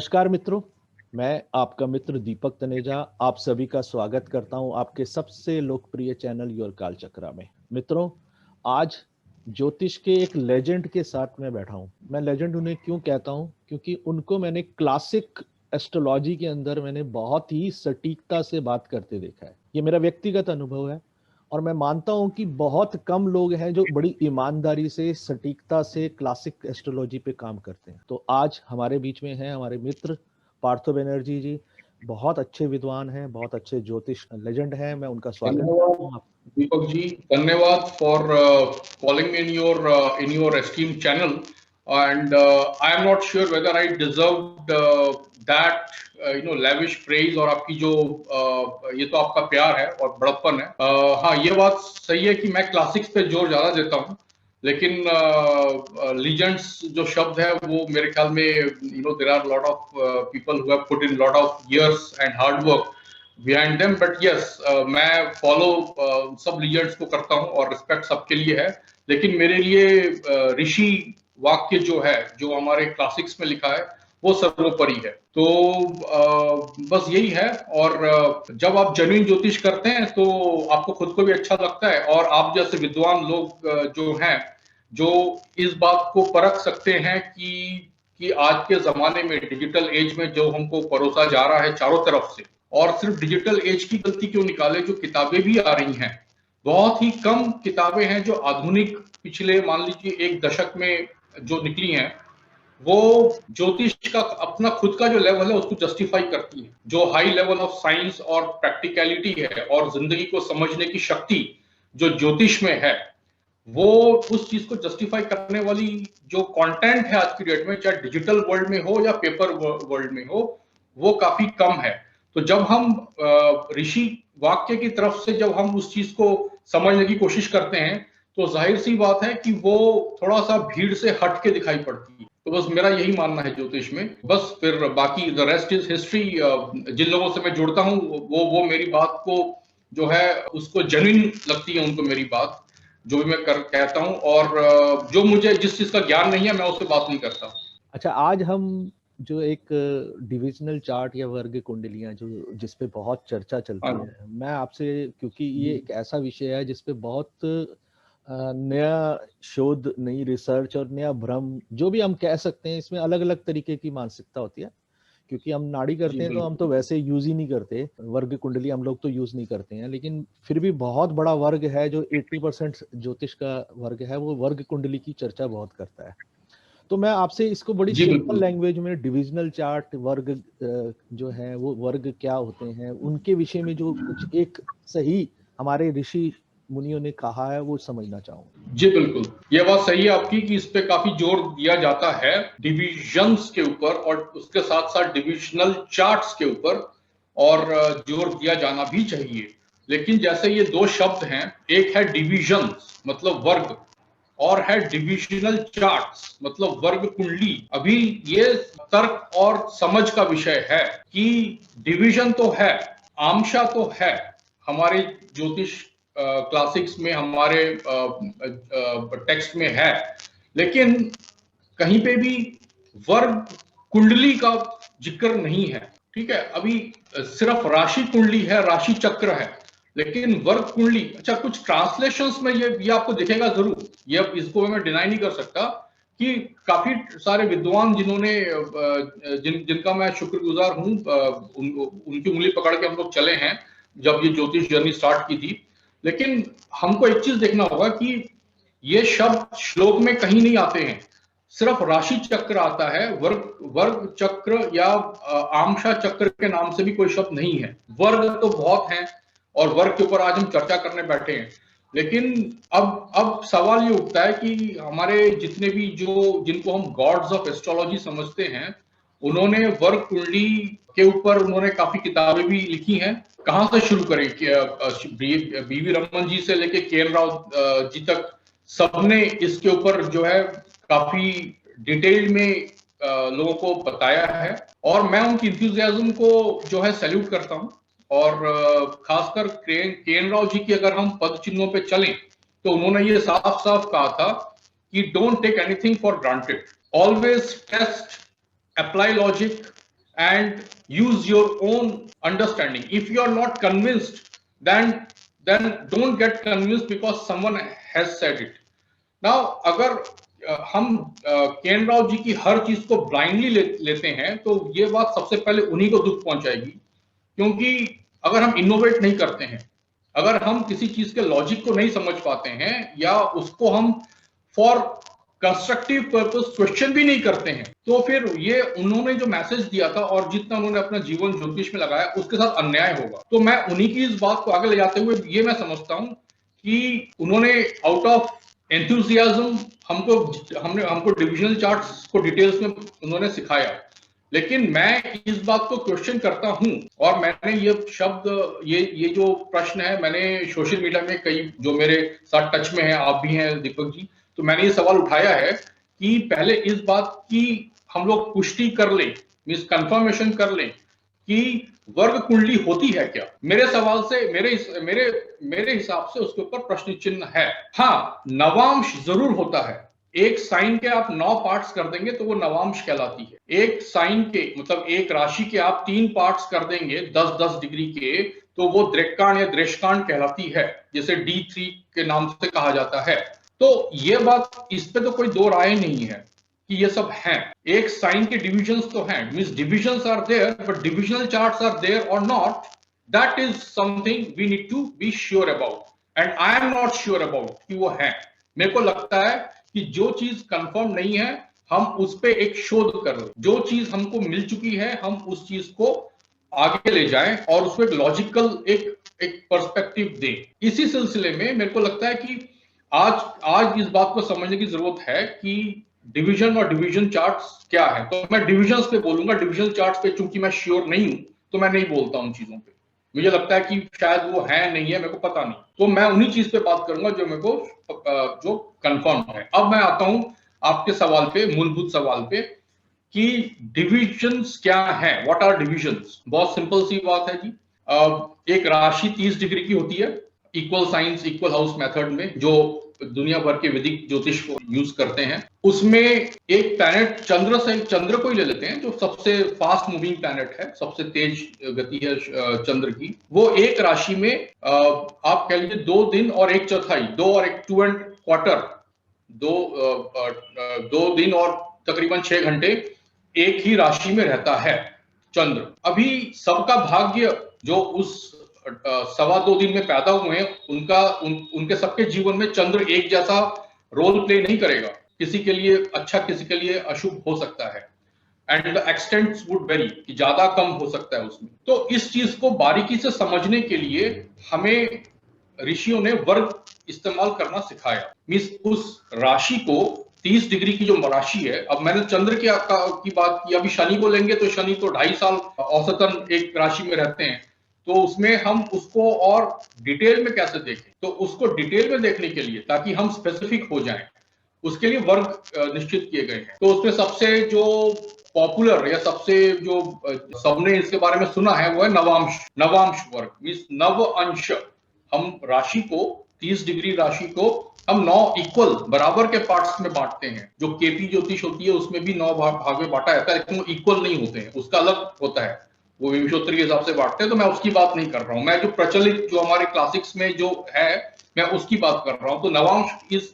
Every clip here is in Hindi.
नमस्कार मित्रों, मैं आपका मित्र दीपक तनेजा आप सभी का स्वागत करता हूं आपके सबसे लोकप्रिय चैनल योर कालचक्र में। मित्रों, आज ज्योतिष के एक लेजेंड के साथ मैं बैठा हूं। मैं लेजेंड उन्हें क्यों कहता हूं? क्योंकि उनको मैंने क्लासिक एस्ट्रोलॉजी के अंदर मैंने बहुत ही सटीकता से बात करते देखा है। ये मेरा व्यक्तिगत अनुभव है और मैं मानता हूं कि बहुत कम लोग हैं जो बड़ी ईमानदारी से सटीकता से क्लासिक एस्ट्रोलॉजी पे काम करते हैं। तो आज हमारे बीच में हैं हमारे मित्र पार्थो बनर्जी जी। बहुत अच्छे विद्वान हैं, बहुत अच्छे ज्योतिष लेजेंड हैं। मैं उनका स्वागत करता हूं। दीपक जी, धन्यवाद for calling me in your esteemed channel, and I am not sure whether I deserved that lavish praise और आपकी जो ये तो आपका प्यार है और बड़प्पन है। हाँ, ये बात सही है कि मैं क्लासिक्स पे जोर ज्यादा देता हूँ, लेकिन लीजेंड्स जो शब्द है वो मेरे ख्याल में there are lot of people who have put in lot of years and hard work behind them, but yes, मैं फॉलो सब लीजेंड्स को करता हूँ और रिस्पेक्ट सबके लिए है, लेकिन मेरे लिए ऋषि वाक्य जो है, जो हमारे क्लासिक्स में लिखा है, वो सर्वोपरि है। तो बस यही है। और जब आप जेन्युइन ज्योतिष करते हैं तो आपको खुद को भी अच्छा लगता है, और आप जैसे विद्वान लोग जो हैं, जो इस बात को परख सकते हैं कि आज के जमाने में डिजिटल एज में जो हमको परोसा जा रहा है चारों तरफ से, और सिर्फ डिजिटल एज की गलती क्यों निकाले, जो किताबें भी आ रही हैं, बहुत ही कम किताबें हैं जो आधुनिक पिछले मान लीजिए एक दशक में जो निकली हैं, वो ज्योतिष का अपना खुद का जो लेवल है उसको जस्टिफाई करती है। जो हाई लेवल ऑफ साइंस और प्रैक्टिकलिटी है और जिंदगी को समझने की शक्ति जो ज्योतिष में है, वो उस चीज को जस्टिफाई करने वाली जो कंटेंट है आज की डेट में, चाहे डिजिटल वर्ल्ड में हो या पेपर वर्ल्ड में हो, वो काफी कम है। तो जब हम ऋषि वाक्य की तरफ से जब हम उस चीज को समझने की कोशिश करते हैं, तो जाहिर सी बात है कि वो थोड़ा सा भीड़ से हट के दिखाई पड़ती है। तो बस मेरा यही मानना है ज्योतिष में। बस फिर बाकी द रेस्ट इज हिस्ट्री। जिन लोगों से मैं जुड़ता हूँ वो मेरी बात को जो है उसको जेन्युइन लगती है, उनको मेरी बात जो भी मैं कहता हूँ, और जो मुझे जिस चीज का ज्ञान नहीं है मैं उससे बात नहीं करता। अच्छा, आज हम जो एक डिविजनल चार्ट या वर्ग कुंडलियां जो जिसपे बहुत चर्चा चलती है, मैं आपसे, क्योंकि ये एक ऐसा विषय है जिसपे बहुत नया शोध, नई रिसर्च और नया भ्रम जो भी हम कह सकते हैं, इसमें अलग अलग तरीके की मानसिकता होती है। क्योंकि हम नाड़ी करते हैं तो हम तो वैसे यूज ही नहीं करते, वर्ग कुंडली हम लोग तो यूज नहीं करते हैं, लेकिन फिर भी बहुत बड़ा वर्ग है जो 80% ज्योतिष का वर्ग है, वो वर्ग कुंडली की चर्चा बहुत करता है। तो मैं आपसे इसको बड़ी सिंपल लैंग्वेज में, डिविजनल चार्ट वर्ग जो है वो वर्ग क्या होते हैं, उनके विषय में जो कुछ एक सही हमारे ऋषि मुनियों ने कहा है वो समझना चाहूंगा। जी बिल्कुल, ये बात सही है आपकी कि इस पे काफी जोर दिया जाता है डिविजन्स के ऊपर, और उसके साथ साथ डिविजनल चार्ट्स के ऊपर, और जोर दिया जाना भी चाहिए। लेकिन जैसे ये दो शब्द हैं, एक है डिविजन्स मतलब वर्ग, और है डिविजनल चार्ट्स मतलब वर्ग कुंडली। अभी ये तर्क और समझ का विषय है कि डिवीजन तो है, आंशा तो है हमारे ज्योतिष क्लासिक्स में, हमारे टेक्स्ट में है, लेकिन कहीं पे भी वर्ग कुंडली का जिक्र नहीं है। ठीक है, अभी सिर्फ राशि कुंडली है, राशि चक्र है, लेकिन वर्ग कुंडली, अच्छा कुछ ट्रांसलेशंस में ये आपको दिखेगा जरूर, ये इसको मैं डिनाई नहीं कर सकता कि काफी सारे विद्वान जिन्होंने जिनका मैं शुक्रगुजार हूं, उनकी उंगली पकड़ के हम लोग चले हैं जब ये ज्योतिष जर्नी स्टार्ट की थी। लेकिन हमको एक चीज देखना होगा कि ये शब्द श्लोक में कहीं नहीं आते हैं, सिर्फ राशि चक्र आता है। वर्ग चक्र या आमशा चक्र के नाम से भी कोई शब्द नहीं है। वर्ग तो बहुत हैं और वर्ग के ऊपर आज हम चर्चा करने बैठे हैं, लेकिन अब सवाल ये उठता है कि हमारे जितने भी जिनको हम गॉड्स ऑफ एस्ट्रोलॉजी समझते हैं, उन्होंने वर्ग कुंडली के ऊपर उन्होंने काफी किताबें भी लिखी हैं। कहाँ से शुरू करें? बीवी रमन जी से लेके के एन राव जी तक सबने इसके ऊपर जो है काफी डिटेल में लोगों को बताया है, और मैं उनकी इंथुजियाज्म को जो है सैल्यूट करता हूं। और खासकर के एन राव जी की अगर हम पद चिन्हों पे चलें, तो उन्होंने ये साफ साफ कहा था कि don't take anything for granted, always test, apply logic and use your own understanding. If you are not convinced, then don't get convinced because someone has said it. Now अगर हम केन राव जी की हर चीज को ब्लाइंडली लेते हैं तो ये बात सबसे पहले उन्हीं को दुख पहुंचाएगी, क्योंकि अगर हम इनोवेट नहीं करते हैं, अगर हम किसी चीज के लॉजिक को नहीं समझ पाते हैं या उसको हम फॉर कंस्ट्रक्टिव पर्पस क्वेश्चन भी नहीं करते हैं, तो फिर ये उन्होंने जो मैसेज दिया था और जितना उन्होंने अपना जीवन ज्योतिष में लगाया उसके साथ अन्याय होगा। तो मैं उन्हीं की इस बात को आगे ले जाते हुए ये मैं समझता हूं कि उन्होंने आउट ऑफ एंथुसियाज्म हमको डिविजनल चार्ट्स को डिटेल्स में उन्होंने सिखाया, लेकिन मैं इस बात को क्वेश्चन करता हूं और मैंने ये शब्द ये जो प्रश्न है मैंने सोशल मीडिया में कई जो मेरे साथ टच में है, आप भी हैं दीपक जी, तो मैंने ये सवाल उठाया है कि पहले इस बात की हम लोग पुष्टि कर लें, मींस कंफर्मेशन कर लें कि वर्ग कुंडली होती है क्या। मेरे सवाल से मेरे हिसाब से उसके ऊपर प्रश्न चिन्ह है। हाँ, नवांश जरूर होता है। एक साइन के आप 9 पार्ट्स कर देंगे तो वो नवांश कहलाती है। एक साइन के मतलब एक राशि के आप 3 पार्ट्स कर देंगे 10-10 डिग्री के तो वो द्रेक्काण या द्रेशकांड कहलाती है, जैसे D3 के नाम से कहा जाता है। तो ये बात, इस पे तो कोई दो राय नहीं है कि ये सब हैं। एक साइन के डिविजन्स तो हैं, means divisions are there, but divisional charts are there और not, that is something we need to be sure about and I am not sure about कि वो है। मेरे को लगता है कि जो चीज कंफर्म नहीं है हम उस पे एक शोध कर लें, जो चीज हमको मिल चुकी है हम उस चीज को आगे ले जाएं और उसको एक लॉजिकल एक पर्सपेक्टिव दें। इसी सिलसिले में मेरे को लगता है कि आज इस बात को समझने की जरूरत है कि डिवीजन और डिवीजन चार्ट्स क्या है। तो मैं डिविजन्स पे बोलूंगा, डिविजन चार्ट्स पे चूंकि मैं श्योर नहीं हूं तो मैं नहीं बोलता उन चीजों पे। मुझे लगता है कि शायद वो है नहीं है, मेरे को पता नहीं, तो मैं उन्हीं चीज पे बात करूंगा जो मेरे को जो कंफर्म है। अब मैं आता हूं आपके सवाल पे, मूलभूत सवाल पे कि डिविजन्स क्या है, व्हाट आर डिविजन्स। बहुत सिंपल सी बात है जी। एक राशि 30 डिग्री की होती है, equal science equal house method में जो दुनिया भर के वैदिक ज्योतिष को यूज करते हैं, उसमें एक प्लैनेट चंद्र को ही ले लेते हैं जो सबसे फास्ट मूविंग प्लैनेट है, सबसे तेज गति है चंद्र की। वो एक राशि में आप कह लीजिए 2 दिन और 1 चौथाई, 2 और 1 2 एंड क्वार्टर, 2 दिन और तकरीबन 6 घंटे एक ही राशि में रहता है चंद्र। अभी सबका भाग्य जो उस 2.25 दिन में पैदा हुए हैं उनके सबके जीवन में चंद्र एक जैसा रोल प्ले नहीं करेगा। किसी के लिए अच्छा, किसी के लिए अशुभ हो सकता है and the extents would very, कि ज्यादा कम हो सकता है उसमें। तो इस चीज को बारीकी से समझने के लिए हमें ऋषियों ने वर्ग इस्तेमाल करना सिखाया। मींस उस राशि को 30 डिग्री की जो राशि है, अब मैंने चंद्र की बात की, अभी शनि को लेंगे तो शनि तो 2.5 साल औसतन एक राशि में रहते हैं, तो उसमें हम उसको और डिटेल में कैसे देखें। तो उसको डिटेल में देखने के लिए, ताकि हम स्पेसिफिक हो जाएं, उसके लिए वर्ग निश्चित किए गए हैं। तो उसमें सबसे जो पॉपुलर या सबसे जो सबने इसके बारे में सुना है वो है नवांश वर्ग, मींस नव अंश। हम राशि को 30 डिग्री राशि को हम 9 इक्वल बराबर के पार्ट्स में बांटते हैं। जो केपी ज्योतिष होती है उसमें भी 9 भाग में बांटा जाता है, लेकिन वो इक्वल नहीं होते हैं, उसका अलग होता है, वो विंशोत्तर के हिसाब से बांटते हैं। तो मैं उसकी बात नहीं कर रहा हूं, मैं जो प्रचलित जो हमारे क्लासिक्स में जो है मैं उसकी बात कर रहा हूं। तो नवांश is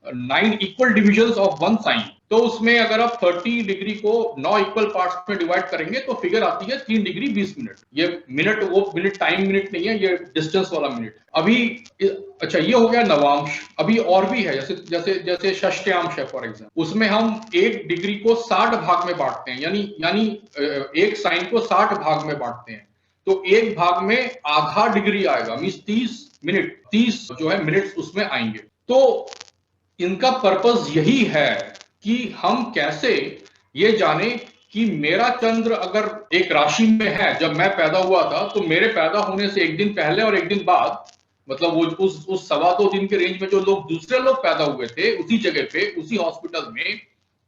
9 equal divisions of 1 sign. तो उसमें अगर आप 30 डिग्री को 9 इक्वल पार्ट्स में डिवाइड करेंगे तो फिगर आती है 3 डिग्री 20 मिनट। ये मिनट, वो मिनट टाइम मिनट नहीं है, ये डिस्टेंस वाला मिनट। अभी अच्छा, ये हो गया नवांश। अभी और भी है, जैसे जैसे जैसे षष्ठ्यांश है फॉर एग्जाम्पल, उसमें हम 1 डिग्री को 60 भाग में बांटते हैं, यानी एक साइन को 60 भाग में बांटते हैं। तो एक भाग में आधा डिग्री आएगा, मींस 30 मिनट, 30 जो है मिनट्स उसमें आएंगे। तो इनका पर्पस यही है कि हम कैसे ये जाने कि मेरा चंद्र अगर एक राशि में है, जब मैं पैदा हुआ था तो मेरे पैदा होने से एक दिन पहले और एक दिन बाद, मतलब वो उस 2.25 दिन के रेंज में जो लोग दूसरे लोग पैदा हुए थे उसी जगह पे उसी हॉस्पिटल में,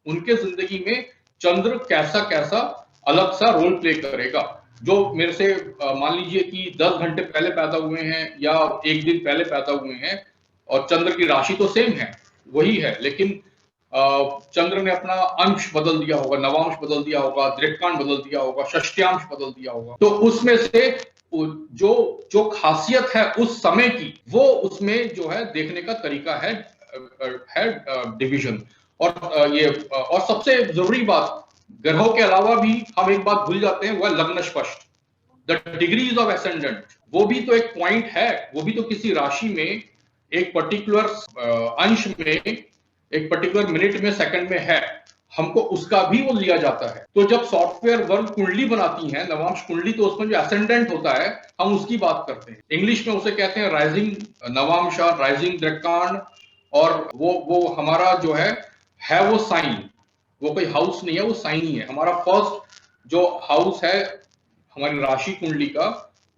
उनके जिंदगी में चंद्र कैसा कैसा अलग सा रोल प्ले करेगा। जो मेरे से मान लीजिए कि 10 घंटे पहले पैदा हुए हैं या एक दिन पहले पैदा हुए हैं और चंद्र की राशि तो सेम है, वही है, लेकिन चंद्र ने अपना अंश बदल दिया होगा, नवांश बदल दिया होगा, दृक्कांड बदल दिया होगा, षष्ठ्यांश बदल दिया होगा, तो उसमें से जो जो खासियत है उस समय की, वो उसमें जो है देखने का तरीका है डिवीजन। और ये और सबसे जरूरी बात, ग्रहों के अलावा भी हम एक बात भूल जाते हैं, वह लग्न स्पष्ट, द डिग्रीज ऑफ एसेंडेंट, वो भी तो एक पॉइंट है, वो भी तो किसी राशि में एक पर्टिकुलर अंश में, एक पर्टिकुलर मिनट में, सेकंड में है, हमको उसका भी वो लिया जाता है। तो जब सॉफ्टवेयर वर्ग कुंडली बनाती है, नवांश कुंडली, तो उसमें जो एसेंडेंट होता है हम उसकी बात करते हैं। इंग्लिश में उसे कहते हैं राइजिंग नवांश, राइजिंग दृक्कांड, और वो हमारा जो है वो साइन, वो कोई हाउस नहीं है, वो साइन ही है। हमारा फर्स्ट जो हाउस है हमारी राशि कुंडली का,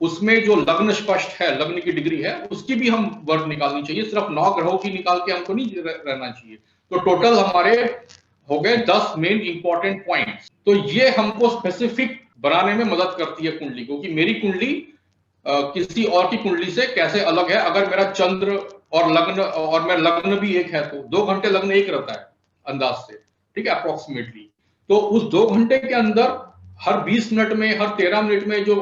उसमें जो लग्न स्पष्ट है, लग्न की डिग्री है, उसकी भी हम वर्ग निकालनी चाहिए, सिर्फ 9 ग्रहों की निकाल के हमको नहीं रहना चाहिए। तो टोटल हमारे हो गए 10 मेन इंपॉर्टेंट पॉइंट्स। तो ये हमको स्पेसिफिक बनाने में मदद करती है कुंडली को, कि मेरी कुंडली किसी और की कुंडली से कैसे अलग है। अगर मेरा चंद्र और लग्न, और मेरा लग्न भी एक है, तो 2 घंटे लग्न एक रहता है अंदाज से, ठीक है, अप्रोक्सीमेटली। तो उस 2 घंटे के अंदर हर 20 मिनट में, हर 13 मिनट में जो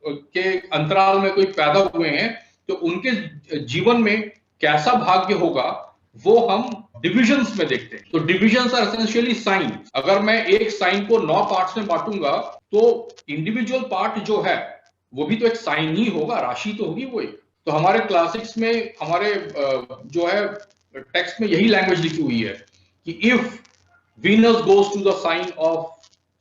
के अंतराल में कोई पैदा हुए हैं, तो उनके जीवन में कैसा भाग्य होगा, वो हम डिविजन्स में देखते हैं। तो डिविजन्स आर एसेंशियली साइन। अगर मैं एक साइन को 9 पार्ट्स में बांटूंगा, तो इंडिविजुअल पार्ट जो है वो भी तो एक साइन ही होगा, राशि तो होगी वो एक। तो हमारे क्लासिक्स में, हमारे जो है टेक्स्ट में यही लैंग्वेज लिखी हुई है कि if Venus goes to the sign of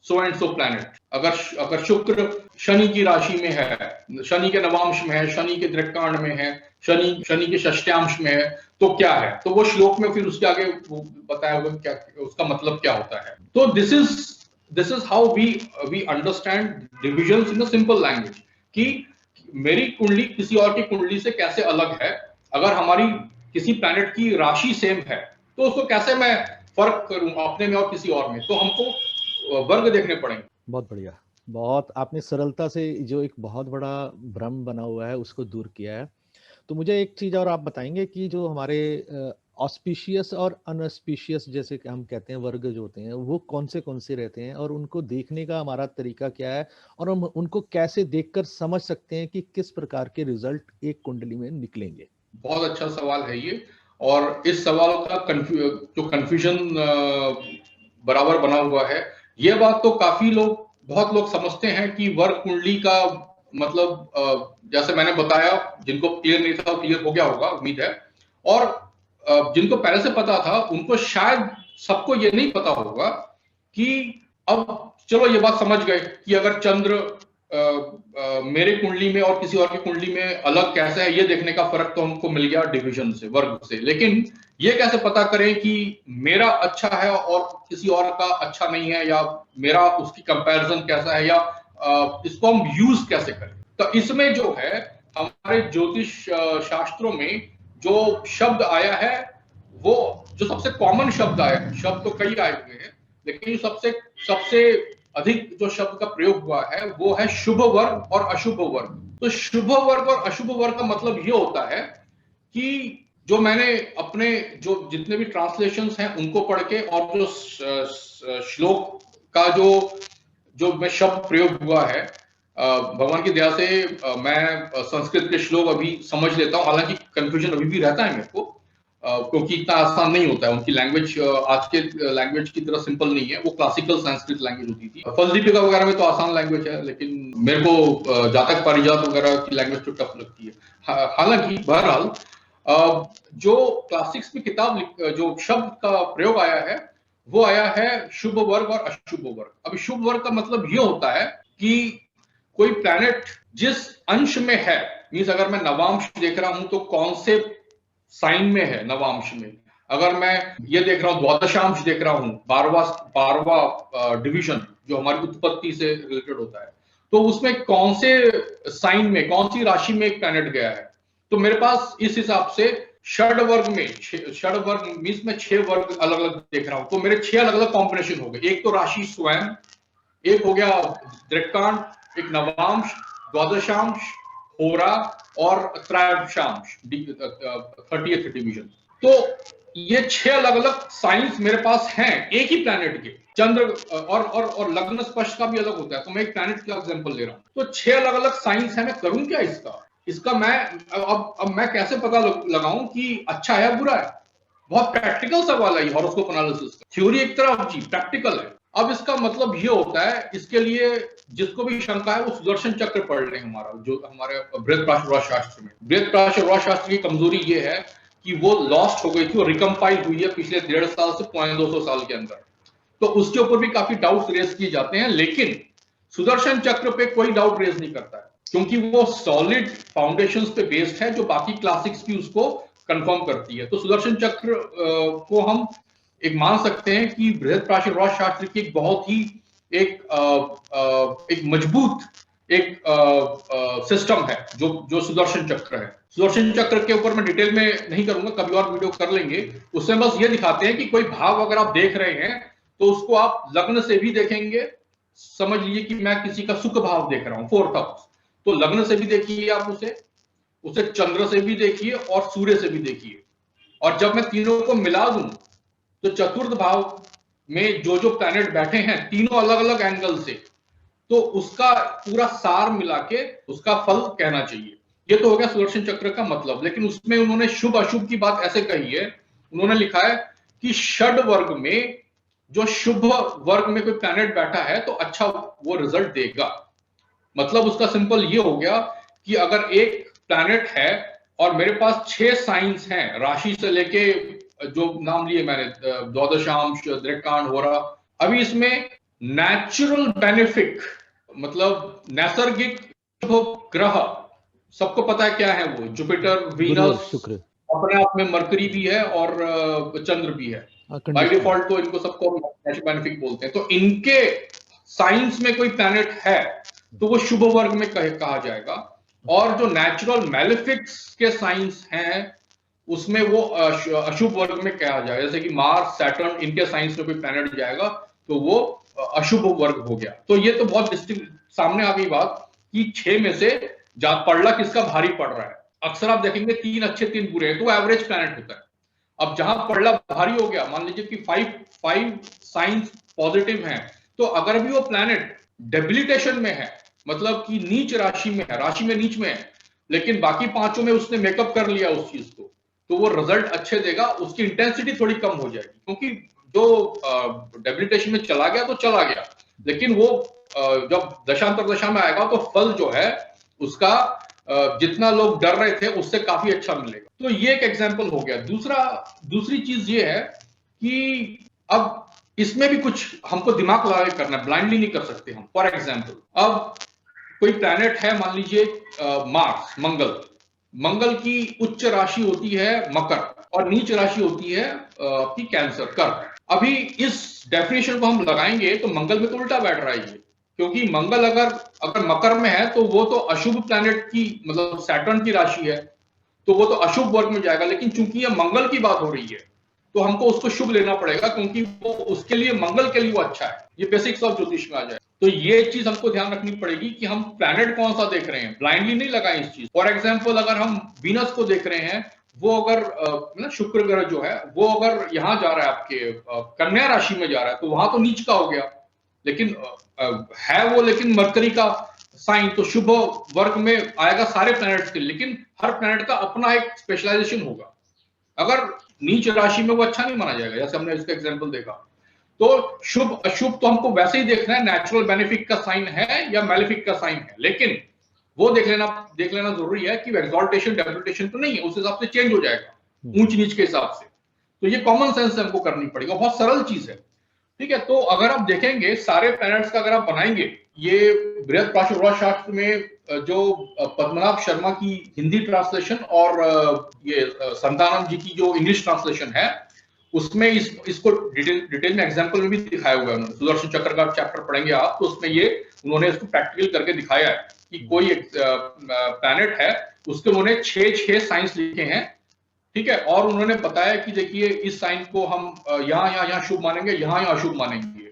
so and so planet, अगर शुक्र शनि की राशि में है, शनि के नवांश में है, शनि के दृक्कांड में है, शनि के षष्ठ्यांश में है, तो क्या है। तो वो श्लोक में फिर उसके आगे वो बताया हुआ क्या, उसका मतलब क्या होता है। तो this is how we understand divisions in a simple language, कि मेरी कुंडली किसी और की कुंडली से कैसे अलग है। अगर हमारी किसी प्लैनेट की राशि सेम है, तो उसको कैसे मैं फर्क करूं अपने में और किसी और में, तो हमको वर्ग देखने पड़ेंगे। बहुत बढ़िया, बहुत आपने सरलता से जो एक बहुत बड़ा भ्रम बना हुआ है उसको दूर किया है। तो मुझे एक चीज और आप बताएंगे कि जो हमारे ऑस्पिशियस और अनऑस्पिशियस जैसे कि हम कहते हैं वर्ग जो होते हैं, वो कौन से रहते हैं, और उनको देखने का हमारा तरीका क्या है, और हम उनको कैसे देखकर समझ सकते हैं कि किस प्रकार के रिजल्ट एक कुंडली में निकलेंगे। बहुत अच्छा सवाल है ये, और इस सवाल का जो कंफ्यूजन बराबर बना हुआ है। ये बात तो काफी लोग, बहुत लोग समझते हैं कि वर्ग कुंडली का मतलब, जैसे मैंने बताया, जिनको क्लियर नहीं था वो क्लियर हो गया होगा, उम्मीद है। और जिनको पहले से पता था उनको शायद सबको ये नहीं पता होगा कि, अब चलो ये बात समझ गए कि अगर चंद्र मेरे कुंडली में और किसी और की कुंडली में अलग कैसे है, ये देखने का फर्क तो हमको मिल गया डिवीजन से, वर्ग से। लेकिन ये कैसे पता करें कि मेरा अच्छा है और किसी और का अच्छा नहीं है, या मेरा उसकी कंपैरिजन कैसा है, या इसको हम यूज कैसे करें। तो इसमें जो है हमारे ज्योतिष शास्त्रों में जो शब्द आया है, वो जो सबसे कॉमन शब्द आया है, शब्द तो कई आए हुए हैं, लेकिन सबसे सबसे अधिक जो शब्द का प्रयोग हुआ है वो है शुभ वर्ग और अशुभ वर्ग। तो शुभ वर्ग और अशुभ वर्ग का मतलब ये होता है कि जो मैंने अपने जो जितने भी ट्रांसलेशंस हैं उनको पढ़ के, और जो श्लोक का जो मैं शब्द प्रयोग हुआ है, भगवान की दया से मैं संस्कृत के श्लोक अभी समझ लेता हूँ। हालांकि कंफ्यूजन अभी भी रहता है मेरे को, क्योंकि इतना आसान नहीं होता है। उनकी लैंग्वेज आज के लैंग्वेज की तरह सिंपल नहीं है, वो क्लासिकल संस्कृत लैंग्वेज होती थी। फलदीपिका वगैरह में तो आसान लैंग्वेज है, लेकिन मेरे को जातक पारिजात वगैरह की लैंग्वेज तो टफ लगती है। हालांकि बहरहाल जो क्लासिक्स में किताब जो शब्द का प्रयोग आया है, वो आया है शुभ वर्ग और अशुभ वर्ग। अभी शुभ वर्ग का मतलब ये होता है कि कोई प्लैनेट जिस अंश में है, मीन्स अगर मैं नवांश देख रहा हूं तो कौन से साइन में है नवांश में। अगर मैं ये देख रहा हूं, द्वादशांश देख रहा हूं, 12वां डिवीजन जो हमारी उत्पत्ति से रिलेटेड होता है, तो उसमें कौन से साइन में, कौन सी राशि में एक प्लैनेट गया है। तो मेरे पास इस हिसाब से षड वर्ग में, षड वर्ग मीन्स मैं 6 वर्ग अलग अलग देख रहा हूं, तो मेरे 6 अलग अलग कॉम्बिनेशन हो गए। एक तो राशि स्वयं, एक हो गया दृक्कांड, एक नवांश, द्वादशांश, होरा और त्रयोदशांश, 30th डिवीजन। तो ये 6 अलग अलग साइंस मेरे पास हैं एक ही प्लैनेट के। चंद्र और लग्न स्पष्ट का भी अलग होता है, तो मैं एक प्लैनेट का एग्जांपल ले रहा हूं। तो 6 अलग अलग साइंस है, मैं करूं क्या इसका मैं अब मैं कैसे पता लगाऊं कि अच्छा है बुरा है? बहुत प्रैक्टिकल सवाल है हॉरोस्कोप एनालिसिस का। थ्योरी एक तरफ जी, प्रैक्टिकल है। अब इसका मतलब ये होता है, इसके लिए जिसको भी शंका है वो सुदर्शन चक्र पढ़ लें, हमारा जो हमारे बृहस्पति शास्त्र में। बृहस्पति शास्त्र की कमजोरी ये है कि वो लॉस्ट हो गई थी और रिकम्पाइल हुई है पिछले 1.5 साल से 250 साल के अंदर। तो उसके ऊपर भी काफी डाउट्स रेज किए जाते हैं, लेकिन सुदर्शन चक्र पे कोई डाउट रेज नहीं करता है, क्योंकि वो सॉलिड फाउंडेशंस पे बेस्ड है, जो बाकी क्लासिक्स भी उसको कंफर्म करती है। तो सुदर्शन चक्र को हम एक मान सकते हैं कि बृहस्पति शास्त्र की एक बहुत ही एक मजबूत एक सिस्टम है जो सुदर्शन चक्र है। सुदर्शन चक्र के ऊपर मैं डिटेल में नहीं करूंगा, कभी और वीडियो कर लेंगे। उसमें बस ये दिखाते हैं कि कोई भाव अगर आप देख रहे हैं तो उसको आप लग्न से भी देखेंगे। समझ लीजिए कि मैं किसी का सुख भाव देख रहा हूं, 4th हाउस, तो लग्न से भी देखिए आप उसे चंद्र से भी देखिए और सूर्य से भी देखिए। और जब मैं तीनों को मिला दूं तो चतुर्थ भाव में जो जो प्लैनेट बैठे हैं तीनों अलग अलग एंगल से, तो उसका पूरा सार मिला के उसका फल कहना चाहिए। ये तो हो गया सुदर्शन चक्र का मतलब। लेकिन उसमें उन्होंने शुभ अशुभ की बात ऐसे कही है, उन्होंने लिखा है कि षड वर्ग में जो शुभ वर्ग में कोई प्लैनेट बैठा है तो अच्छा वो रिजल्ट देगा। मतलब उसका सिंपल ये हो गया कि अगर एक प्लैनेट है और मेरे पास 6 साइंस हैं, राशि से लेके जो नाम लिए मैंने, द्वादशांश, दृक्कांड, होरा, अभी इसमें नेचुरल बेनिफिक मतलब नैसर्गिक ग्रह सबको पता है क्या है वो, जुपिटर, गुरु और वीनस, शुक्र, अपने आप में मरकरी भी है और चंद्र भी है। बाय डिफॉल्ट तो इनको सबको नेचुरल बेनिफिक बोलते हैं। तो इनके साइंस में कोई प्लैनेट है तो वो शुभ वर्ग में कहा जाएगा। और जो नेचुरल मैलिफिक्स के साइंस हैं उसमें वो अशुभ वर्ग में कहा जाएगा। जैसे कि मार्स, सैटर्न, इनके साइंस में कोई प्लैनेट जाएगा तो वो अशुभ वर्ग हो गया। तो ये तो बहुत डिस्टिंक्ट सामने आ गई बात कि 6 में से पड़ला किसका भारी पड़ रहा है। अक्सर आप देखेंगे 3 अच्छे 3 बुरे हैं, तो एवरेज प्लैनेट होता है। अब जहां पड़ला भारी हो गया, मान लीजिए कि 5 साइंस पॉजिटिव हैं, तो अगर भी वो प्लैनेट डेबिलिटेशन में है, मतलब कि नीच राशि में है, राशि में नीच में है, लेकिन बाकी 5 में उसने मेकअप कर लिया उस चीज को, तो वो रिजल्ट अच्छे देगा। उसकी इंटेंसिटी थोड़ी कम हो जाएगी, क्योंकि जो डेबिलिटेशन में चला गया तो चला गया, लेकिन वो जब दशांतर दशा में आएगा तो फल जो है उसका जितना लोग डर रहे थे उससे काफी अच्छा मिलेगा। तो ये एक एग्जांपल हो गया। दूसरी चीज ये है कि अब इसमें भी कुछ हमको दिमाग लगा के करना है, ब्लाइंडली नहीं कर सकते हम। फॉर एग्जांपल, अब कोई प्लैनेट है, मान लीजिए मार्स, मंगल की उच्च राशि होती है मकर और नीच राशि होती है आपकी कैंसर, कर्क। अभी इस डेफिनेशन को हम लगाएंगे तो मंगल में तो उल्टा बैठ रहा है ये, क्योंकि मंगल अगर मकर में है तो वो तो अशुभ प्लैनेट की, मतलब सैटर्न की राशि है, तो वो तो अशुभ वर्ग में जाएगा। लेकिन चूंकि ये मंगल की बात हो रही है तो हमको उसको शुभ लेना पड़ेगा, क्योंकि वो उसके लिए, मंगल के लिए वो अच्छा है। ये बेसिक्स ऑफ ज्योतिष में आ जाए। तो ये चीज हमको ध्यान रखनी पड़ेगी कि हम प्लैनेट कौन सा देख रहे हैं, ब्लाइंडली नहीं लगाएं इस चीज। फॉर एग्जाम्पल, अगर हम वीनस को देख रहे हैं, वो अगर शुक्र ग्रह जो है वो अगर यहां जा रहा है आपके कन्या राशि में जा रहा है तो वहां तो नीच का हो गया, लेकिन है वो, लेकिन मरकरी का साइन तो शुभ वर्ग में आएगा सारे प्लैनेट्स के, लेकिन हर प्लैनेट का अपना एक स्पेशलाइजेशन होगा। अगर नीच राशि में वो अच्छा नहीं माना जाएगा, जैसे हमने इसका एग्जांपल देखा। तो शुभ अशुभ तो हमको वैसे ही देखना है, नेचुरल बेनिफिक का साइन है या मैलिफिक का साइन है, लेकिन वो देख लेना जरूरी है कि एक्सॉल्टेशन डेबिलिटेशन तो नहीं है, उस हिसाब से चेंज हो जाएगा ऊंच नीच के हिसाब से। तो ये कॉमन सेंस हमको करनी पड़ेगा, बहुत सरल चीज है। ठीक है, तो अगर आप देखेंगे सारे प्लैनेट्स का अगर आप बनाएंगे, ये बृहस्पति शास्त्र में जो पद्मनाभ शर्मा की हिंदी ट्रांसलेशन और ये संतानम जी की जो इंग्लिश ट्रांसलेशन है, उसमें इसको डिटेल में एग्जांपल में भी दिखाया हुआ है। सुदर्शन चक्र का चैप्टर पढ़ेंगे आप तो उसमें ये उन्होंने इसको प्रैक्टिकल करके दिखाया है कि कोई एक प्लैनेट है, उसके उन्होंने 6 साइंस लिखे हैं। ठीक है, और उन्होंने बताया कि देखिए इस साइन को हम यहाँ शुभ मानेंगे, यहाँ अशुभ मानेंगे।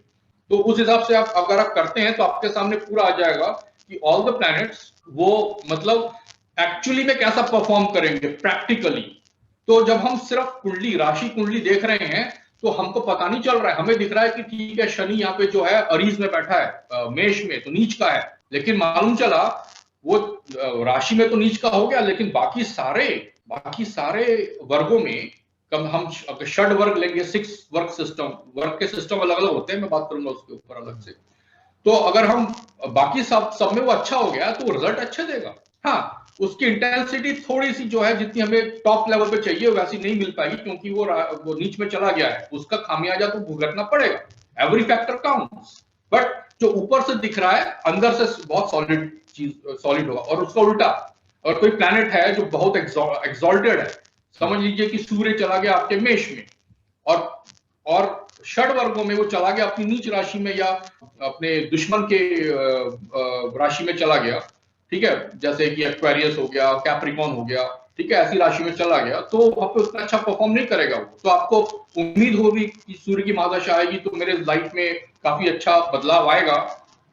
तो उस हिसाब से आप अगर आप करते हैं तो आपके सामने पूरा आ जाएगा कि ऑल द प्लैनेट्स वो मतलब एक्चुअली में कैसा परफॉर्म करेंगे प्रैक्टिकली। तो जब हम सिर्फ कुंडली, राशि कुंडली देख रहे हैं तो हमको पता नहीं चल रहा है, हमें दिख रहा है कि ठीक है शनि यहाँ पे जो है अरीज में बैठा है, मेष में तो नीच का है, लेकिन मालूम चला वो राशि में तो नीच का हो गया, लेकिन बाकी सारे वर्गों में कम हम अगर षड वर्ग लेंगे, 6 वर्ग सिस्टम, वर्ग के सिस्टम अलग अलग होते हैं, मैं बात करूंगा उसके ऊपर अलग से। तो अगर हम बाकी सब में वो अच्छा हो गया तो रिजल्ट अच्छा देगा। हाँ, उसकी इंटेंसिटी थोड़ी सी जो है जितनी हमें टॉप लेवल पे चाहिए वैसी नहीं मिल पाएगी, क्योंकि वो नीच में चला गया है, उसका खामियाजा तो भुगतना पड़ेगा। एवरी फैक्टर काउंट्स, बट जो ऊपर से दिख रहा है अंदर से बहुत सॉलिड होगा। और उसका उल्टा, और कोई प्लैनेट है जो बहुत एक्सॉल्टेड है, समझ लीजिए कि सूर्य चला गया आपके मेष में, और षड वर्गों में वो चला गया अपनी नीच राशि में या अपने दुश्मन के राशि में चला गया, ठीक है, जैसे कि एक्वेरियस हो गया, कैप्रिकॉन हो गया, ठीक है, ऐसी राशि में चला गया, तो वहां पे उतना अच्छा परफॉर्म नहीं करेगा वो। तो आपको उम्मीद होगी कि सूर्य की महादशा आएगी तो मेरे लाइफ में काफी अच्छा बदलाव आएगा,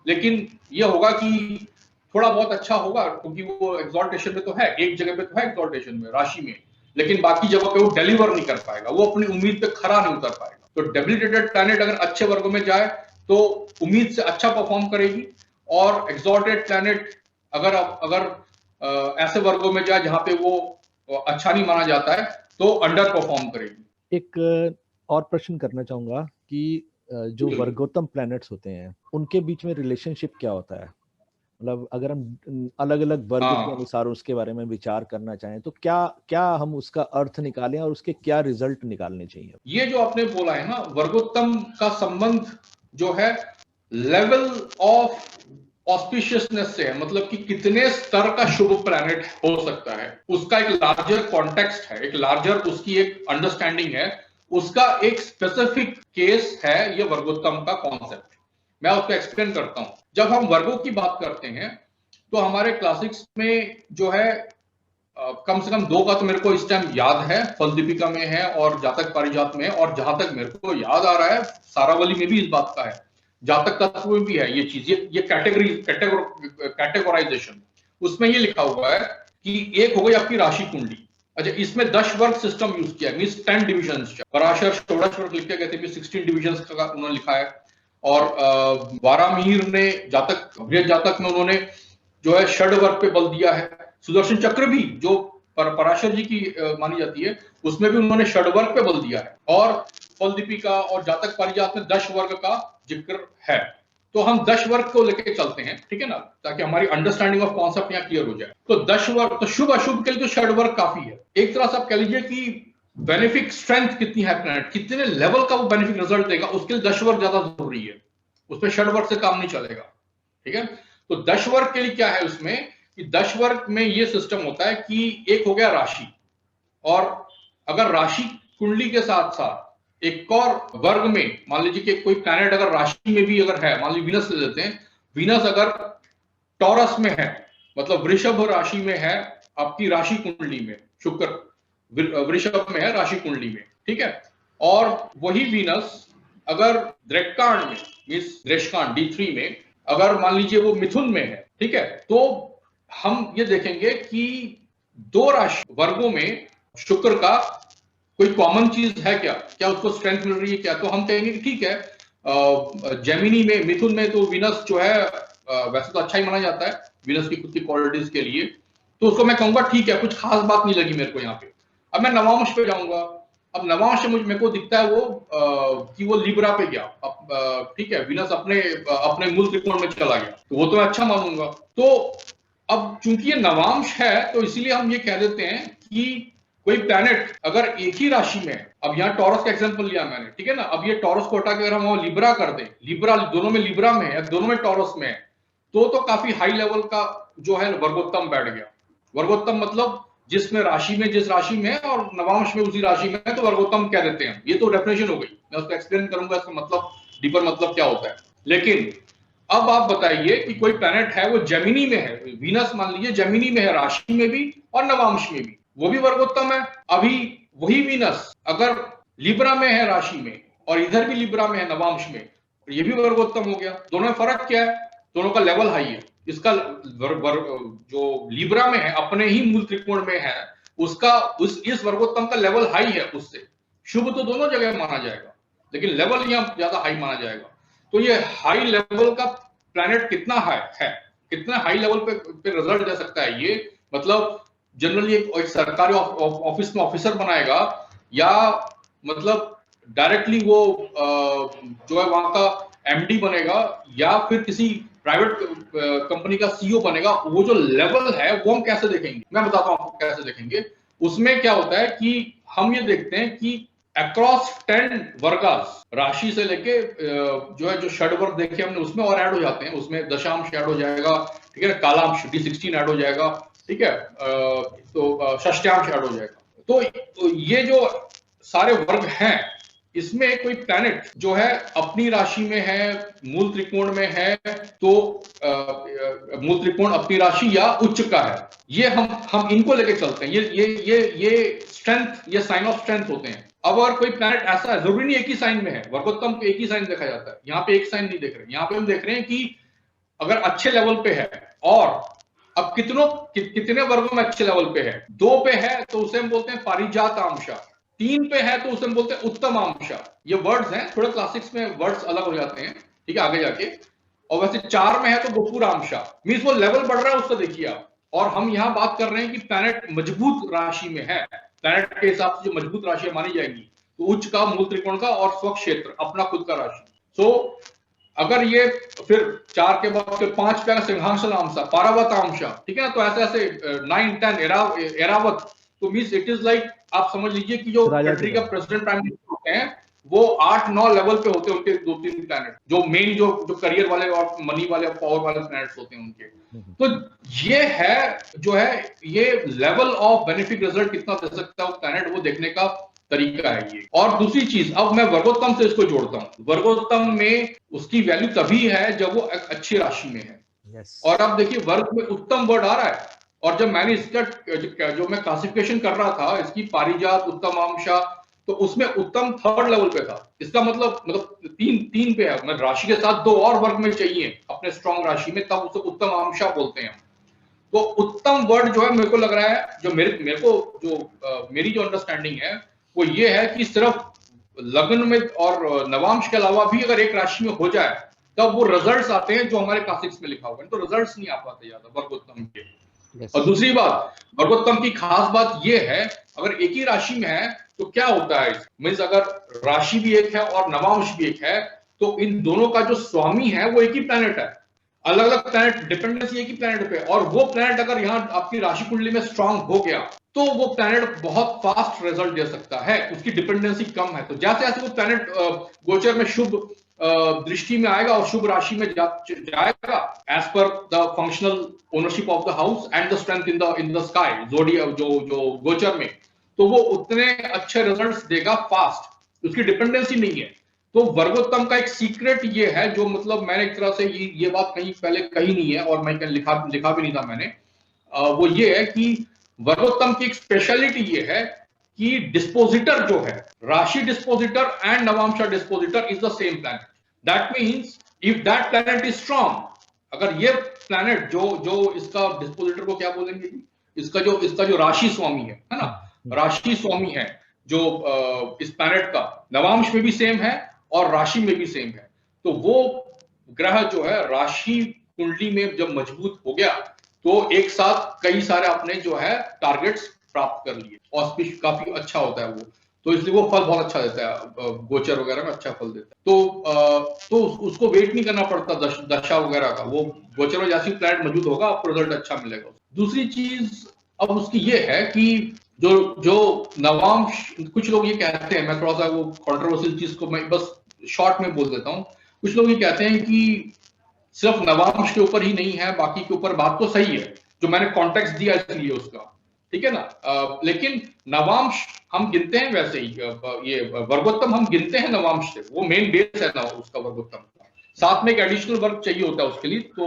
लेकिन ये होगा कि थोड़ा बहुत अच्छा होगा, क्योंकि वो एक्सॉल्टेशन में तो है, एक जगह पे तो है एक्सॉल्टेशन में, राशि में, लेकिन बाकी जगह पे वो डिलीवर नहीं कर पाएगा, वो अपनी उम्मीद पे खरा नहीं उतर पाएगा। तो डेबिलिटेटेड प्लैनेट अगर अच्छे वर्गों में जाए तो उम्मीद से अच्छा परफॉर्म करेगी, और एक्सॉल्टेड प्लैनेट अगर ऐसे वर्गों में जाए जहां पे वो अच्छा नहीं माना जाता है तो अंडर परफॉर्म करेगी। एक और प्रश्न करना चाहूंगा कि जो वर्गोत्तम प्लैनेट्स होते हैं उनके बीच में रिलेशनशिप क्या होता है, मतलब अगर हम अलग अलग वर्ग के अनुसार उसके बारे में विचार करना चाहें तो क्या हम उसका अर्थ निकालें और उसके क्या रिजल्ट निकालने चाहिए? ये जो आपने बोला है ना, वर्गोत्तम का संबंध जो है लेवल ऑफ ऑस्पिशियसनेस से है, मतलब कि कितने स्तर का शुभ प्लैनेट हो सकता है, उसका एक लार्जर कॉन्टेक्स्ट है, एक लार्जर उसकी एक अंडरस्टैंडिंग है, उसका एक स्पेसिफिक केस है ये वर्गोत्तम का कॉन्सेप्ट। मैं उसको एक्सप्लेन करता हूं। जब हम वर्गों की बात करते हैं तो हमारे क्लासिक्स में जो है कम से कम 2 का तो मेरे को इस टाइम याद है, फल दीपिका में है और जातक पारिजात में है, और जहां तक मेरे को याद आ रहा है सारावली में भी इस बात का है, जातक तत्व में भी है ये चीज, ये कैटेगोराइजेशन। उसमें ये लिखा हुआ है कि एक हो गई आपकी राशि कुंडली। अच्छा, इसमें 10 वर्ग सिस्टम यूज किया, मींस 10 डिविजन्स। पराशर षोडश वर्ग लिख के गए थे, 16 डिविजन्स का उन्होंने लिखा है। और वारामिहिर ने जातक, बृहद जातक में उन्होंने जो है षड वर्ग पे बल दिया है। सुदर्शन चक्र भी जो पराशर जी की मानी जाती है उसमें भी उन्होंने षड वर्ग पे बल दिया है, और फल दीपिका और जातक पारिजात में 10 वर्ग का जिक्र है। तो हम 10 वर्ग को लेके चलते हैं, ठीक है ना, ताकि हमारी अंडरस्टैंडिंग ऑफ कॉन्सेप्ट यहाँ क्लियर हो जाए। तो 10 वर्ग, तो शुभ अशुभ के लिए तो षड वर्ग काफी है। एक तरह से आप कह लीजिए कि बेनिफिक स्ट्रेंथ कितनी है प्लैनेट, कितने लेवल का वो बेनिफिक रिजल्ट देगा, उसके लिए 10 वर्ग ज्यादा जरूरी है, उसमें षड वर्ग से काम नहीं चलेगा, ठीक है। तो 10 वर्ग के लिए क्या है उसमें कि 10 वर्ग में ये सिस्टम होता है कि एक हो गया राशि, और अगर राशि कुंडली के साथ साथ एक और वर्ग में मान लीजिए कि कोई प्लैनेट अगर राशि में भी अगर है, मान लीजिए वीनस ले लेते हैं, वीनस अगर टॉरस में है, मतलब वृषभ राशि में है आपकी राशि कुंडली में, शुक्र वृषभ में है राशि कुंडली में, ठीक है, और वही वीनस अगर द्रेक्कांड में, मींस द्रेशकांड D3 में अगर मान लीजिए वो मिथुन में है, ठीक है, तो हम ये देखेंगे कि 2 राशि वर्गों में शुक्र का कोई कॉमन चीज है क्या उसको स्ट्रेंथ मिल रही है क्या, तो हम कहेंगे कि ठीक है, जेमिनी में, मिथुन में तो वीनस जो है वैसे तो अच्छा ही माना जाता है वीनस की खुद की क्वालिटीज के लिए, तो उसको मैं कहूंगा ठीक है, कुछ खास बात नहीं लगी मेरे को यहाँ पे। अब मैं नवांश पे जाऊंगा। अब नवांश मेरे को दिखता है वो कि वो लिब्रा पे गया, ठीक है, वीनस अपने मूल त्रिकोण में चला गया, तो वो तो मैं अच्छा मानूंगा। तो अब चूंकि ये नवांश है तो इसीलिए हम ये कह देते हैं कि कोई प्लैनेट अगर एक ही राशि में है, अब यहाँ टॉरस का एग्जांपल लिया मैंने, ठीक है ना, अब ये टॉरस को हटा के अगर हम लिब्रा कर दें, लिब्रा दोनों में लिब्रा में है, दोनों में टॉरस में है, तो काफी हाई लेवल का जो है वर्गोत्तम बैठ गया। वर्गोत्तम मतलब जिस राशि में है और नवांश में उसी राशि में है तो वर्गोत्तम कह देते हैं। ये तो डेफिनेशन हो गई, मैं उसको एक्सप्लेन करूंगा इसका मतलब, डीपर मतलब क्या होता है। लेकिन अब आप बताइए कि कोई प्लैनेट है वो जेमिनी में है, वीनस मान लीजिए जेमिनी में है, राशि में भी और नवांश में भी, वो भी वर्गोत्तम है। अभी वही वीनस अगर लिब्रा में है राशि में और इधर भी लिब्रा में है नवांश में, तो ये भी वर्गोत्तम हो गया। दोनों में फर्क क्या है, दोनों का लेवल हाई है। इसका जो लिब्रा में है अपने ही मूल त्रिकोण में है, उसका इस वर्गोत्तम का लेवल हाई है, उससे शुभ तो दोनों जगह माना जाएगा, लेकिन लेवल यहाँ ज्यादा हाई माना जाएगा। तो ये हाई लेवल का प्लैनेट कितना हाई है, कितना हाई लेवल पे रिजल्ट दे सकता है, ये मतलब जनरली एक सरकारी ऑफिस में ऑफिसर बनाएगा, या मतलब डायरेक्टली वो जो है वहां का एमडी बनेगा, या फिर किसी प्राइवेट कंपनी का सीईओ बनेगा, वो जो लेवल है वो हम कैसे देखेंगे? मैं बताता हूं आपको कैसे देखेंगे। उसमें क्या होता है कि हम ये देखते हैं कि अक्रॉस 10 वर्गास, राशि से लेके जो है जो षड वर्ग देखे हमने उसमें और ऐड हो जाते हैं, उसमें दशांश ऐड हो जाएगा, ठीक है ना, कालांश D16 ऐड हो जाएगा, ठीक है, तो षष्ठांश ऐड हो जाएगा। तो ये जो सारे वर्ग हैं, इसमें कोई प्लैनेट जो है अपनी राशि में है, मूल त्रिकोण में है, तो मूल त्रिकोण अपनी राशि या उच्च का है, ये हम इनको लेके चलते हैं। ये स्ट्रेंथ, ये साइन ऑफ स्ट्रेंथ होते हैं। अब अगर कोई प्लैनेट ऐसा है, जरूरी नहीं एक ही साइन में है, वर्गोत्तम को एक ही साइन देखा जाता है, यहाँ पे एक साइन नहीं देख रहे, यहाँ पे हम देख रहे हैं कि अगर अच्छे लेवल पे है, और अब कितने वर्गों में अच्छे लेवल पे है, 2 पे है तो उसे हम बोलते हैं पारिजात अंश, 3 पे है तो उसे हम बोलते हैं उत्तम अंश। ये वर्ड्स हैं, थोड़े क्लासिक्स में वर्ड्स अलग हो जाते हैं, ठीक है, आगे जाके। और वैसे 4 में है तो गोपुर अंश, मींस वो लेवल बढ़ रहा है, उसको देखिए आप। और हम यहाँ बात कर रहे हैं कि प्लैनेट मजबूत राशि में है, प्लैनेट के हिसाब से जो मजबूत राशि मानी जाएगी, तो उच्च का, मूल त्रिकोण का, और स्वक्षेत्र अपना खुद का राशि। सो अगर ये फिर 4 के बाद फिर 5 पे सिंहांशन अंश, पारावत अंश, ठीक है ना, तो ऐसे ऐसे 9 10 एरावत, तो मींस इट इज लाइक आप समझ लीजिए कि जो कंट्री का प्रेसिडेंट प्राइम मिनिस्टर होते हैं वो 8-9 लेवल पे होते हैं, उनके 2-3 प्लैनेट जो मेन जो करियर वाले और मनी वाले और पावर वाले प्लैनेट्स होते हैं उनके। तो ये है जो है ये लेवल ऑफ बेनिफिक रिजल्ट कितना दे सकता है वो प्लैनेट, वो देखने का तरीका है ये। और दूसरी चीज, अब मैं वर्गोत्तम से इसको जोड़ता हूं। वर्गोत्तम में उसकी वैल्यू तभी है जब वो अच्छी राशि में है। और अब देखिए वर्ग में उत्तम वर्ड आ रहा है, और जब मैंने इसका जो मैं क्लासिफिकेशन कर रहा था इसकी पारिजात उत्तम अंशा, तो उसमें उत्तम 3rd लेवल पे था। इसका मतलब 3 पे है, मतलब राशि के साथ 2 और वर्ग में चाहिए अपने स्ट्रॉन्ग राशि में, तब उसे उत्तम अंशा बोलते हैं। तो उत्तम वर्ड जो है मेरे को लग रहा है, जो मेरे को जो मेरी जो अंडरस्टैंडिंग है वो ये है कि सिर्फ लग्न में और नवांश के अलावा भी अगर एक राशि में हो जाए तब वो रिजल्ट्स आते हैं जो हमारे क्लासिक्स में लिखा हुआ है, तो रिजल्ट्स नहीं आ पाते ज्यादा वर्गोत्तम के। और दूसरी बात, वर्गोत्तम की खास बात ये है, अगर एक ही राशि में है तो क्या होता है, मीन्स अगर राशि भी एक है और नवांश भी एक है, तो इन दोनों का जो स्वामी है वो एक ही प्लैनेट है। अलग अलग प्लैनेट, डिपेंडेंसी एक ही प्लैनेट पे, और वो प्लैनेट अगर यहाँ आपकी राशि कुंडली में स्ट्रांग हो गया तो वो प्लैनेट बहुत फास्ट रिजल्ट दे सकता है, उसकी डिपेंडेंसी कम है। तो जैसे जैसे वो प्लैनेट गोचर में शुभ दृष्टि में आएगा और शुभ राशि में जाएगा as per the functional ownership of the house and the strength in the sky जोडिया जो गोचर में, तो वो उतने अच्छे रिजल्ट्स देगा फास्ट, उसकी डिपेंडेंसी नहीं है। तो वर्गोत्तम का एक सीक्रेट ये है, जो मतलब मैंने एक तरह से ये बात कहीं पहले कही नहीं है और मैं लिखा भी नहीं था मैंने, वो ये है कि वर्गोत्तम की एक स्पेशलिटी ये है कि डिस्पोजिटर जो है, राशि dispositor and Navamsa dispositor is the same planet. That means if that planet is strong, अगर ये प्लैनेट जो इसका डिस्पोजिटर को क्या बोलेंगे, इसका जो राशि स्वामी है ना, राशि स्वामी है जो इस प्लैनेट का नवांश में भी सेम है और राशि में भी सेम है, तो वो ग्रह जो है राशि कुंडली में जब मजबूत हो गया तो एक साथ कई सारे अपने जो है टारगेट्स प्राप्त कर लिए, ऑस्पिश काफी अच्छा होता है वो, तो इसलिए वो फल बहुत अच्छा देता है, गोचर वगैरह में अच्छा फल देता है। तो उसको वेट नहीं करना पड़ता दशा वगैरह का, वो गोचर में जैसी प्लैनेट मौजूद होगा आपको रिजल्ट अच्छा मिलेगा। दूसरी चीज अब उसकी ये है कि जो नवांश, कुछ लोग ये कहते हैं, मैं थोड़ा सा वो कॉन्ट्रोवर्शियल चीज को मैं बस शॉर्ट में बोल देता हूँ, कुछ लोग ये कहते हैं कि सिर्फ नवांश के ऊपर ही नहीं है, बाकी के ऊपर, बात तो सही है, जो मैंने कॉन्टेक्स्ट दिया इसलिए उसका, ठीक है ना, लेकिन नवांश हम गिनते हैं वैसे ही, ये वर्गोत्तम हम गिनते हैं नवांश से, वो मेन बेस है ना उसका वर्गोत्तम का, साथ में एक एडिशनल वर्ग चाहिए होता है उसके लिए, तो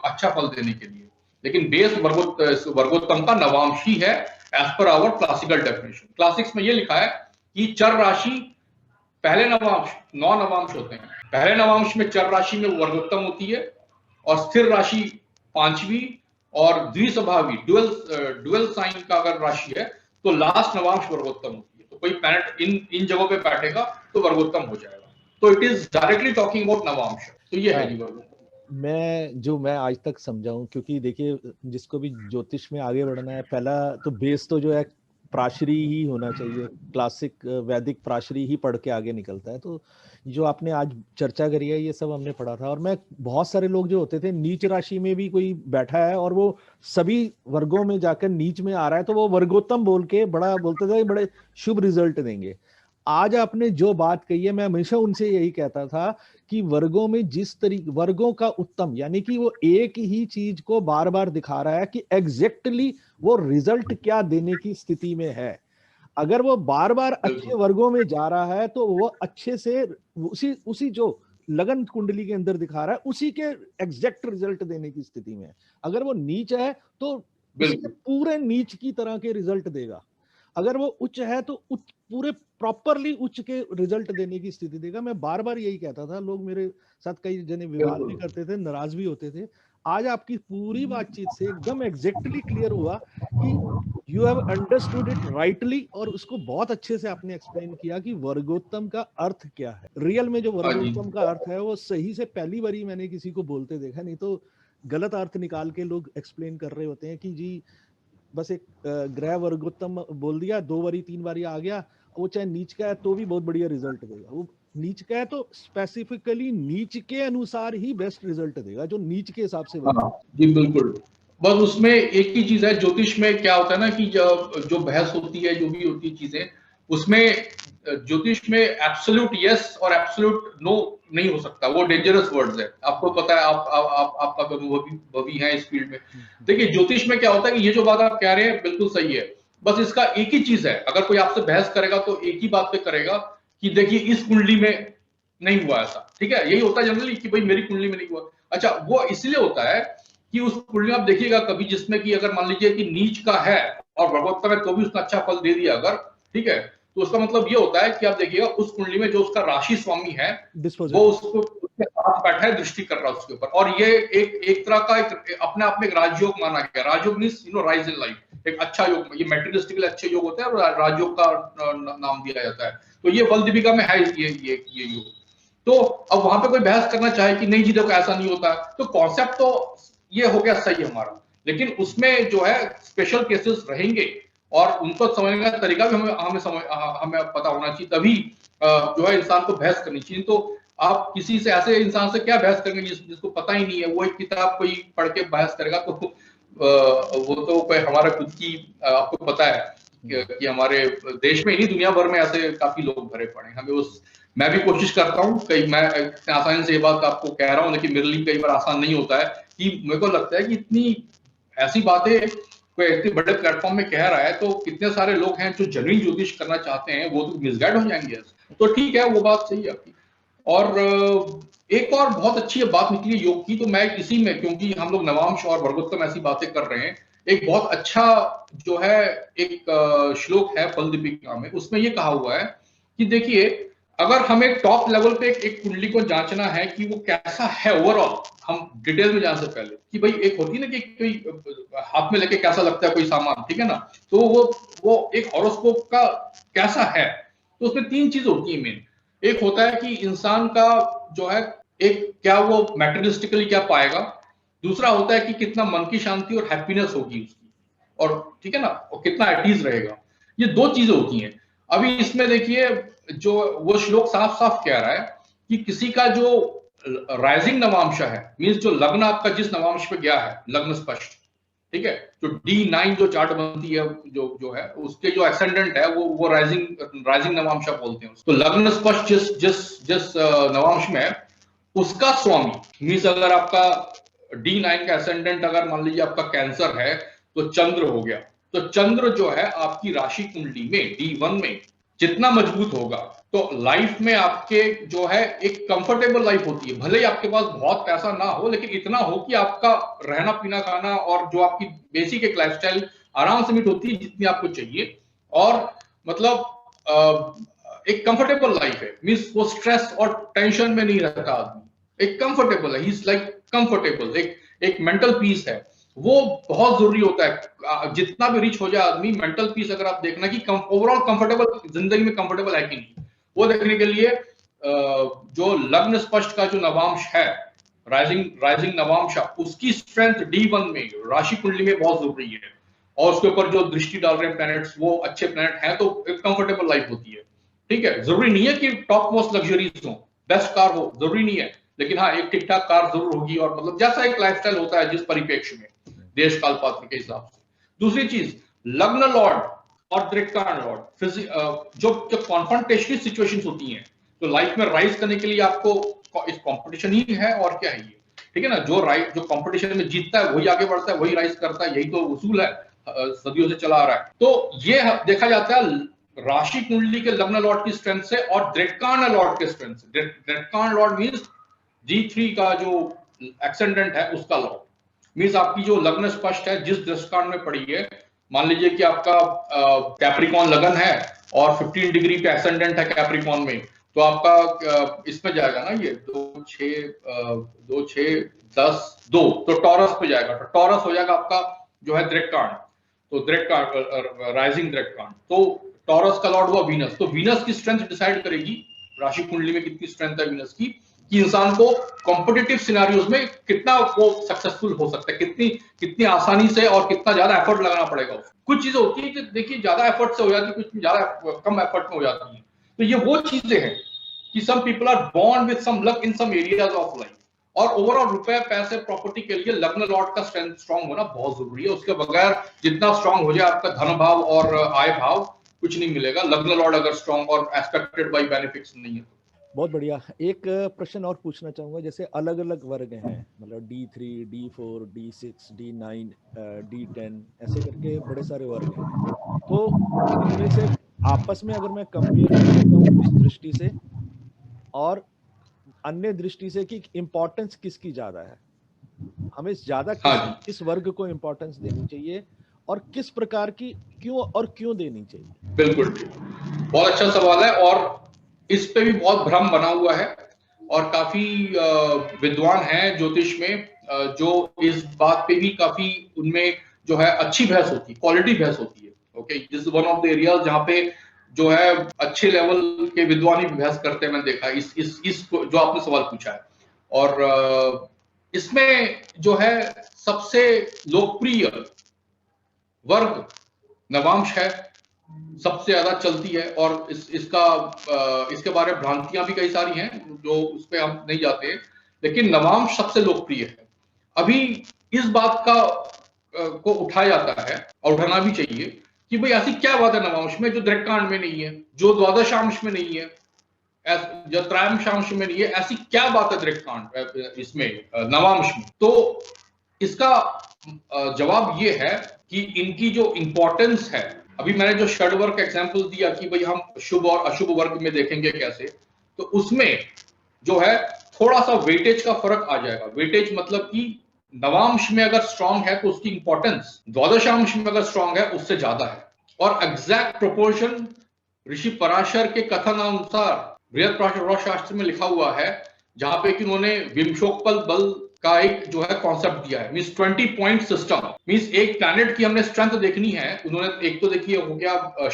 अच्छा फल देने के लिए, लेकिन बेस वर्गोत्तम का नवांश ही है as per hour classical definition. Classics में ये लिखा है कि चर राशि पहले नवांश, 9 नवांश होते हैं, पहले नवांश में चर राशि में वर्गोत्तम होती है, और स्थिर राशि 5वीं और द्विस्वभावी डुअल साइन का अगर राशि है तो लास्ट नवांश वर्गोत्तम होती है। तो कोई प्लैनेट इन जगहों पे बैठेगा तो वर्गोत्तम हो जाएगा। तो it is directly talking about Navamsa. तो ये है जी वर्गोत्तम। मैं आज तक समझा हूँ, क्योंकि देखिए जिसको भी ज्योतिष में आगे बढ़ना है, पहला तो बेस तो जो है प्राशरी ही होना चाहिए, क्लासिक वैदिक प्राशरी ही पढ़ के आगे निकलता है। तो जो आपने आज चर्चा करी है ये सब हमने पढ़ा था। और मैं बहुत सारे लोग जो होते थे, नीच राशि में भी कोई बैठा है और वो सभी वर्गों में जाकर नीच में आ रहा है, तो वो वर्गोत्तम बोल के बड़ा बोलते थे बड़े शुभ रिजल्ट देंगे। आज आपने जो बात कही है, मैं हमेशा उनसे यही कहता था कि वर्गों में जिस तरीके वर्गों का उत्तम, यानी कि वो एक ही चीज को बार बार दिखा रहा है कि एग्जैक्टली वो रिजल्ट क्या देने की स्थिति में है। अगर वो बार बार अच्छे वर्गों में जा रहा है तो वो अच्छे से उसी जो लगन कुंडली के अंदर दिखा रहा है उसी के एग्जैक्ट रिजल्ट देने की स्थिति में है। अगर वो नीच है तो उसके पूरे नीच की तरह के रिजल्ट देगा। अगर वो उच्च है तो पूरे प्रॉपरली उच्च के रिजल्ट देने की स्थिति देगा। मैं बार बार यही कहता था, लोग मेरे साथ कई जने विवाद भी करते थे, नाराज भी होते थे। आज आपकी पूरी बातचीत से एकदम एग्जैक्टली क्लियर हुआ कि you have understood it rightly, और उसको बहुत अच्छे से आपने एक्सप्लेन किया कि वर्गोत्तम का अर्थ क्या है। रियल में जो वर्गोत्तम का अर्थ है वो सही से पहली बारी मैंने किसी को बोलते देखा, नहीं तो गलत अर्थ निकाल के लोग एक्सप्लेन कर रहे होते हैं कि जी बस एक ग्रह वर्गोत्तम बोल दिया, 2 बारी 3 बारी आ गया, वो चाहे नीच का है तो भी बहुत बढ़िया रिजल्ट देगा। वो नीच का है तो स्पेसिफिकली नीच के अनुसार ही बेस्ट रिजल्ट देगा, जो नीच के हिसाब से हाँ, जी बिल्कुल। बस उसमें एक ही चीज है, ज्योतिष में क्या होता है ना कि जो बहस होती है, जो भी होती है चीजें, उसमें ज्योतिष में एब्सोल्यूट यस और एब्सोल्यूट नो नहीं हो सकता। वो डेंजरस वर्ड्स है, आपको पता है। आपका अनुभवी है इस फील्ड में। देखिए ज्योतिष में क्या होता है कि ये जो बात आप कह रहे हैं बिल्कुल सही है। बस इसका एक ही चीज है, अगर कोई आपसे बहस करेगा तो एक ही बात पे करेगा कि देखिए इस कुंडली में नहीं हुआ ऐसा, ठीक है। यही होता है जनरली कि भाई मेरी कुंडली में नहीं हुआ। अच्छा, वो इसलिए होता है कि उस कुंडली में आप देखिएगा कभी जिसमें कि अगर मान लीजिए कि नीच का है और वर्गोत्तम है तो भी उसने अच्छा फल दे दिया अगर, ठीक है, तो उसका मतलब ये होता है कि आप देखिएगा उस कुंडली में जो उसका राशि स्वामी है वो उसको उसके साथ बैठा है, दृष्टि कर रहा है उसके ऊपर। और ये एक तरह का अपने आप में एक राजयोग माना गया। राजयोग मींस राइज इन लाइफ, एक अच्छा योग। ये मैट्रिलिस्टिकली अच्छे योग होते हैं और राजयोग का नाम दिया जाता है। तो ये बल दीपिका में है ये योग। तो अब वहां पे कोई बहस करना चाहे कि नहीं जी देखो ऐसा नहीं होता, तो कॉन्सेप्ट तो ये हो गया सही हमारा, लेकिन उसमें जो है स्पेशल केसेस रहेंगे और उनको समझने का तरीका भी हमें पता होना चाहिए। तभी जो है इंसान को बहस करनी चाहिए। तो आप किसी से ऐसे इंसान से क्या बहस करेंगे जिसको पता ही नहीं है, वो एक किताब कोई पढ़ के बहस करेगा तो वो तो कोई हमारा खुद की आपको पता है कि हमारे देश में ही नहीं दुनिया भर में ऐसे काफी लोग भरे पड़े हैं। हमें मैं भी कोशिश करता हूँ, कई मैं आसानी से ये बात आपको कह रहा हूँ, लेकिन मेरे लिए कई बार आसान नहीं होता है कि मेरे को लगता है कि इतनी ऐसी बातें कोई इतने बड़े प्लेटफॉर्म में कह रहा है तो कितने सारे लोग हैं जो जेन्युइन ज्योतिष करना चाहते हैं, वो तो मिसगाइड हो जाएंगे। तो ठीक है, वो बात सही है आपकी। और एक और बहुत अच्छी बात निकली योग की, तो मैं इसी में, क्योंकि हम लोग नवांश और वर्गोत्तम ऐसी बातें कर रहे हैं, एक बहुत अच्छा जो है एक श्लोक है फल दीपिका में, उसमें ये कहा हुआ है कि देखिए अगर हमें टॉप लेवल पे एक कुंडली को जांचना है कि वो कैसा है ओवरऑल, हम डिटेल में जाने से पहले कि भाई एक होती है ना कि कोई हाथ में लेके कैसा लगता है कोई सामान, ठीक है ना, तो वो एक हॉरोस्कोप का कैसा है, तो उसमें 3 चीज होती है मेन। एक होता है कि इंसान का जो है एक क्या वो मैटेरियलिस्टिकली क्या पाएगा, दूसरा होता है कि कितना मन की शांति और हैप्पीनेस होगी उसकी, और ठीक है ना, और कितना एटीज रहेगा। ये 2 चीजें होती हैं। अभी इसमें देखिए जो वो श्लोक साफ साफ कह रहा है कि किसी का जो राइजिंग नवांश है, मींस जो लग्न आपका जिस नवांश पे गया है, लग्न स्पष्ट, ठीक है, जो D9 जो चार्ट बनती है जो है उसके जो एसेंडेंट है वो राइजिंग नवांश बोलते हैं। तो लग्न स्पष्ट जिस नवांश में है उसका स्वामी, मींस अगर आपका D9 का एसेंडेंट अगर मान लीजिए आपका कैंसर है तो चंद्र हो गया। तो चंद्र जो है आपकी राशि कुंडली में D1 में जितना मजबूत होगा तो लाइफ में आपके जो है एक कंफर्टेबल लाइफ होती है। भले ही आपके पास बहुत पैसा ना हो, लेकिन इतना हो कि आपका रहना पीना खाना और जो आपकी बेसिक एक लाइफस्टाइल आराम से मीट होती है जितनी आपको चाहिए, और मतलब एक कंफर्टेबल लाइफ है, मींस वो स्ट्रेस और टेंशन में नहीं रहता आदमी, एक कंफर्टेबल है, ही इज लाइक कंफर्टेबल, एक मेंटल पीस है। वो बहुत जरूरी होता है। जितना भी रिच हो जाए आदमी, मेंटल पीस अगर आप देखना कि ओवरऑल कंफर्टेबल, जिंदगी में कंफर्टेबल है कि नहीं, वो देखने के लिए जो लग्न स्पष्ट का जो नवांश है, राइजिंग राइजिंग नवांश, उसकी स्ट्रेंथ D1 में राशि कुंडली में बहुत जरूरी है। और उसके ऊपर जो दृष्टि डाल रहे हैं प्लैनेट्स, वो अच्छे प्लैनेट हैं, तो एक कंफर्टेबल लाइफ होती है। ठीक है, जरूरी नहीं है कि टॉप मोस्ट लग्जरीज हो, बेस्ट कार हो, जरूरी नहीं है, लेकिन हाँ एक ठीक ठाक कार जरूर होगी, और मतलब जैसा एक लाइफस्टाइल होता है जिस परिप्रेक्ष्य में, देश काल पात्र के हिसाब से। दूसरी चीज, लग्न लॉर्ड और दृक्काण लॉर्ड, जो कॉन्फ्रंटेशनल सिचुएशंस होती हैं, तो लाइफ में राइज करने के लिए आपको इस कंपटीशन ही है, और क्या है ये, ठीक है ना। जो कंपटीशन में जीतता है वही आगे बढ़ता है, वही राइज करता है, यही तो उसूल है, सदियों से चला आ रहा है। तो ये देखा जाता है राशि कुंडली के लग्न लॉर्ड की स्ट्रेंथ से और दृक्काण लॉर्ड के स्ट्रेंथ से। दृक्काण लॉर्ड मींस D3 का जो एक्सेंडेंट है उसका लॉर्ड, मींस आपकी जो लग्न स्पष्ट है जिस दृष्टिकांड में पड़ी है, मान लीजिए कि आपका कैप्रिकॉन लगन है और 15 डिग्री पे एसेंडेंट है कैप्रिकॉन में, तो आपका इसमें जाएगा ना ये 2 6 10 2, तो टॉरस पे जाएगा, तो टॉरस हो जाएगा आपका जो है दृक्कांड, तो दृक्कांड राइजिंग दृक्कांड, तो टॉरस का लॉर्ड हुआ वीनस। तो वीनस की स्ट्रेंथ डिसाइड करेगी राशि कुंडली में कितनी स्ट्रेंथ है वीनस की, कि इंसान को कॉम्पिटिटिव सिनेरियोज में कितना वो सक्सेसफुल हो सकता है, कितनी आसानी से और कितना ज्यादा एफर्ट लगाना पड़ेगा उसको। कुछ चीजें होती है कि देखिए ज्यादा एफर्ट से हो जाती है, कुछ ज्यादा कम एफर्ट में हो जाती है। तो ये वो चीजें हैं कि some people are born with some luck in some areas of life, और ओवरऑल रुपए पैसे प्रॉपर्टी के लिए लग्न लॉर्ड का स्ट्रेंथ स्ट्रांग होना बहुत जरूरी है। उसके बगैर जितना स्ट्रांग हो जाए आपका धन भाव और आय भाव, कुछ नहीं मिलेगा, लग्न लॉर्ड अगर स्ट्रांग और एस्पेक्टेड बाय बेनिफिट्स नहीं है। बहुत बढ़िया। एक प्रश्न और पूछना चाहूंगा, जैसे अलग अलग वर्ग हैं, मतलब D3, D4, D6, D9, D10, ऐसे करके बड़े सारे वर्ग हैं, तो इनमें से आपस में अगर मैं कंपेयर करना चाहूँ इस दृष्टि से और अन्य दृष्टि से कि इम्पोर्टेंस किसकी ज्यादा है, हमें ज्यादा किस वर्ग को इम्पोर्टेंस देनी चाहिए और किस प्रकार की क्यों देनी चाहिए? बिल्कुल, बहुत अच्छा सवाल है, और इस पे भी बहुत भ्रम बना हुआ है, और काफी विद्वान हैं ज्योतिष में जो इस बात पे भी काफी उनमें जो है अच्छी बहस होती है, क्वालिटी बहस होती है। Okay, this is one of the areas जहाँ पे जो है अच्छे लेवल के विद्वान ही बहस करते हैं, मैंने देखा इस जो आपने सवाल पूछा है। और इसमें जो है सबसे लोकप्रिय वर्ग नवांश है, सबसे ज्यादा चलती है, और इसके बारे में भ्रांतियां भी कई सारी हैं जो उस पर हम नहीं जाते हैं, लेकिन नवांश सबसे लोकप्रिय है। अभी इस बात का को उठाया जाता है, और उठाना भी चाहिए, कि भाई ऐसी क्या बात है नवांश में जो दृक्कांड में नहीं है, जो द्वादशांश में नहीं है, जो त्रयांशांश में नहीं है, ऐसी क्या बात है दृक्कांड इसमें नवांश में। तो इसका जवाब ये है कि इनकी जो इंपॉर्टेंस है, अभी मैंने जो षड वर्ग का एग्जांपल दिया कि भाई हम शुभ और अशुभ वर्ग में देखेंगे कैसे, तो उसमें जो है थोड़ा सा वेटेज का फर्क आ जाएगा। वेटेज मतलब कि नवांश में अगर स्ट्रांग है तो उसकी इंपॉर्टेंस द्वादशांश में अगर स्ट्रांग है उससे ज्यादा है। और एग्जैक्ट प्रोपोर्शन ऋषि पराशर के कथन अनुसार बृहद पराशर शास्त्र में लिखा हुआ है, जहां पे कि उन्होंने विमशोकपल बल का एक जो है कॉन्सेप्ट दिया है, मींस 20 पॉइंट सिस्टम। मींस एक प्लैनेट की हमने स्ट्रेंथ देखनी है, उन्होंने एक तो देखिए हो गया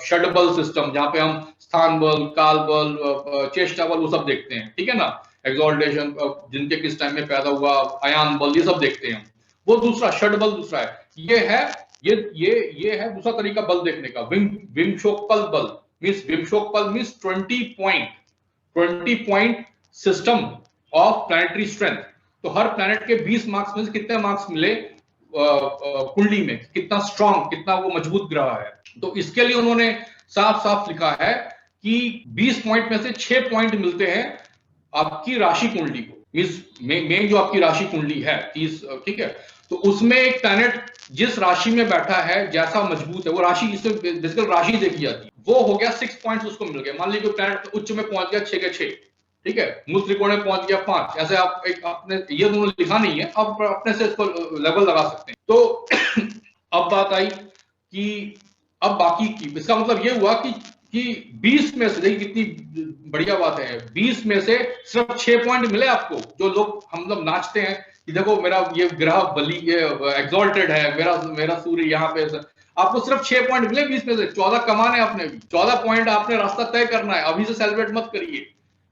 षड बल सिस्टम, जहां पे हम स्थान बल, काल बल, चेष्टा बल, वो सब देखते हैं, ठीक है ना, एक्सॉल्टेशन, जिनके किस टाइम में पैदा हुआ, अयान बल, ये सब देखते हैं। वो दूसरा षड बल दूसरा है, ये है दूसरा तरीका बल देखने का, विमशोकपल बल। मींस विमशोकपल means 20 point system of planetary strength. तो हर प्लैनेट के 20 मार्क्स में से कितने मार्क्स मिले कुंडली में, कितना स्ट्रांग, कितना वो मजबूत ग्रह है। तो इसके लिए उन्होंने साफ साफ लिखा है कि 20 पॉइंट में से 6 पॉइंट मिलते हैं आपकी राशि कुंडली को, मींस मेन जो आपकी राशि कुंडली है 30, ठीक है, तो उसमें एक प्लैनेट जिस राशि में बैठा है, जैसा मजबूत है वो राशि, इसमें बेसिकली राशि देखी जाती है, वो हो गया 6 पॉइंट्स उसको मिल गए। मान लीजिए प्लैनेट उच्च में पहुंच गया 6 के 6, ठीक है, मूल त्रिकोण में पहुंच गया 5, ऐसे आप एक अपने, ये दोनों लिखा नहीं है, आप अपने से इसको लेवल लगा सकते हैं। तो अब बात आई कि अब बाकी की, इसका मतलब ये हुआ कि 20 में से, देखिए कितनी बढ़िया बात है, 20 में से सिर्फ 6 पॉइंट मिले आपको, जो लोग हम लोग नाचते हैं कि देखो मेरा ये ग्रह बली ये एग्जॉल्टेड है, मेरा मेरा सूर्य यहाँ पे, आपको सिर्फ 6 पॉइंट मिले 20 में से, 14 कमाने आपने, भी 14 पॉइंट आपने रास्ता तय करना है, अभी से सेलिब्रेट मत करिए।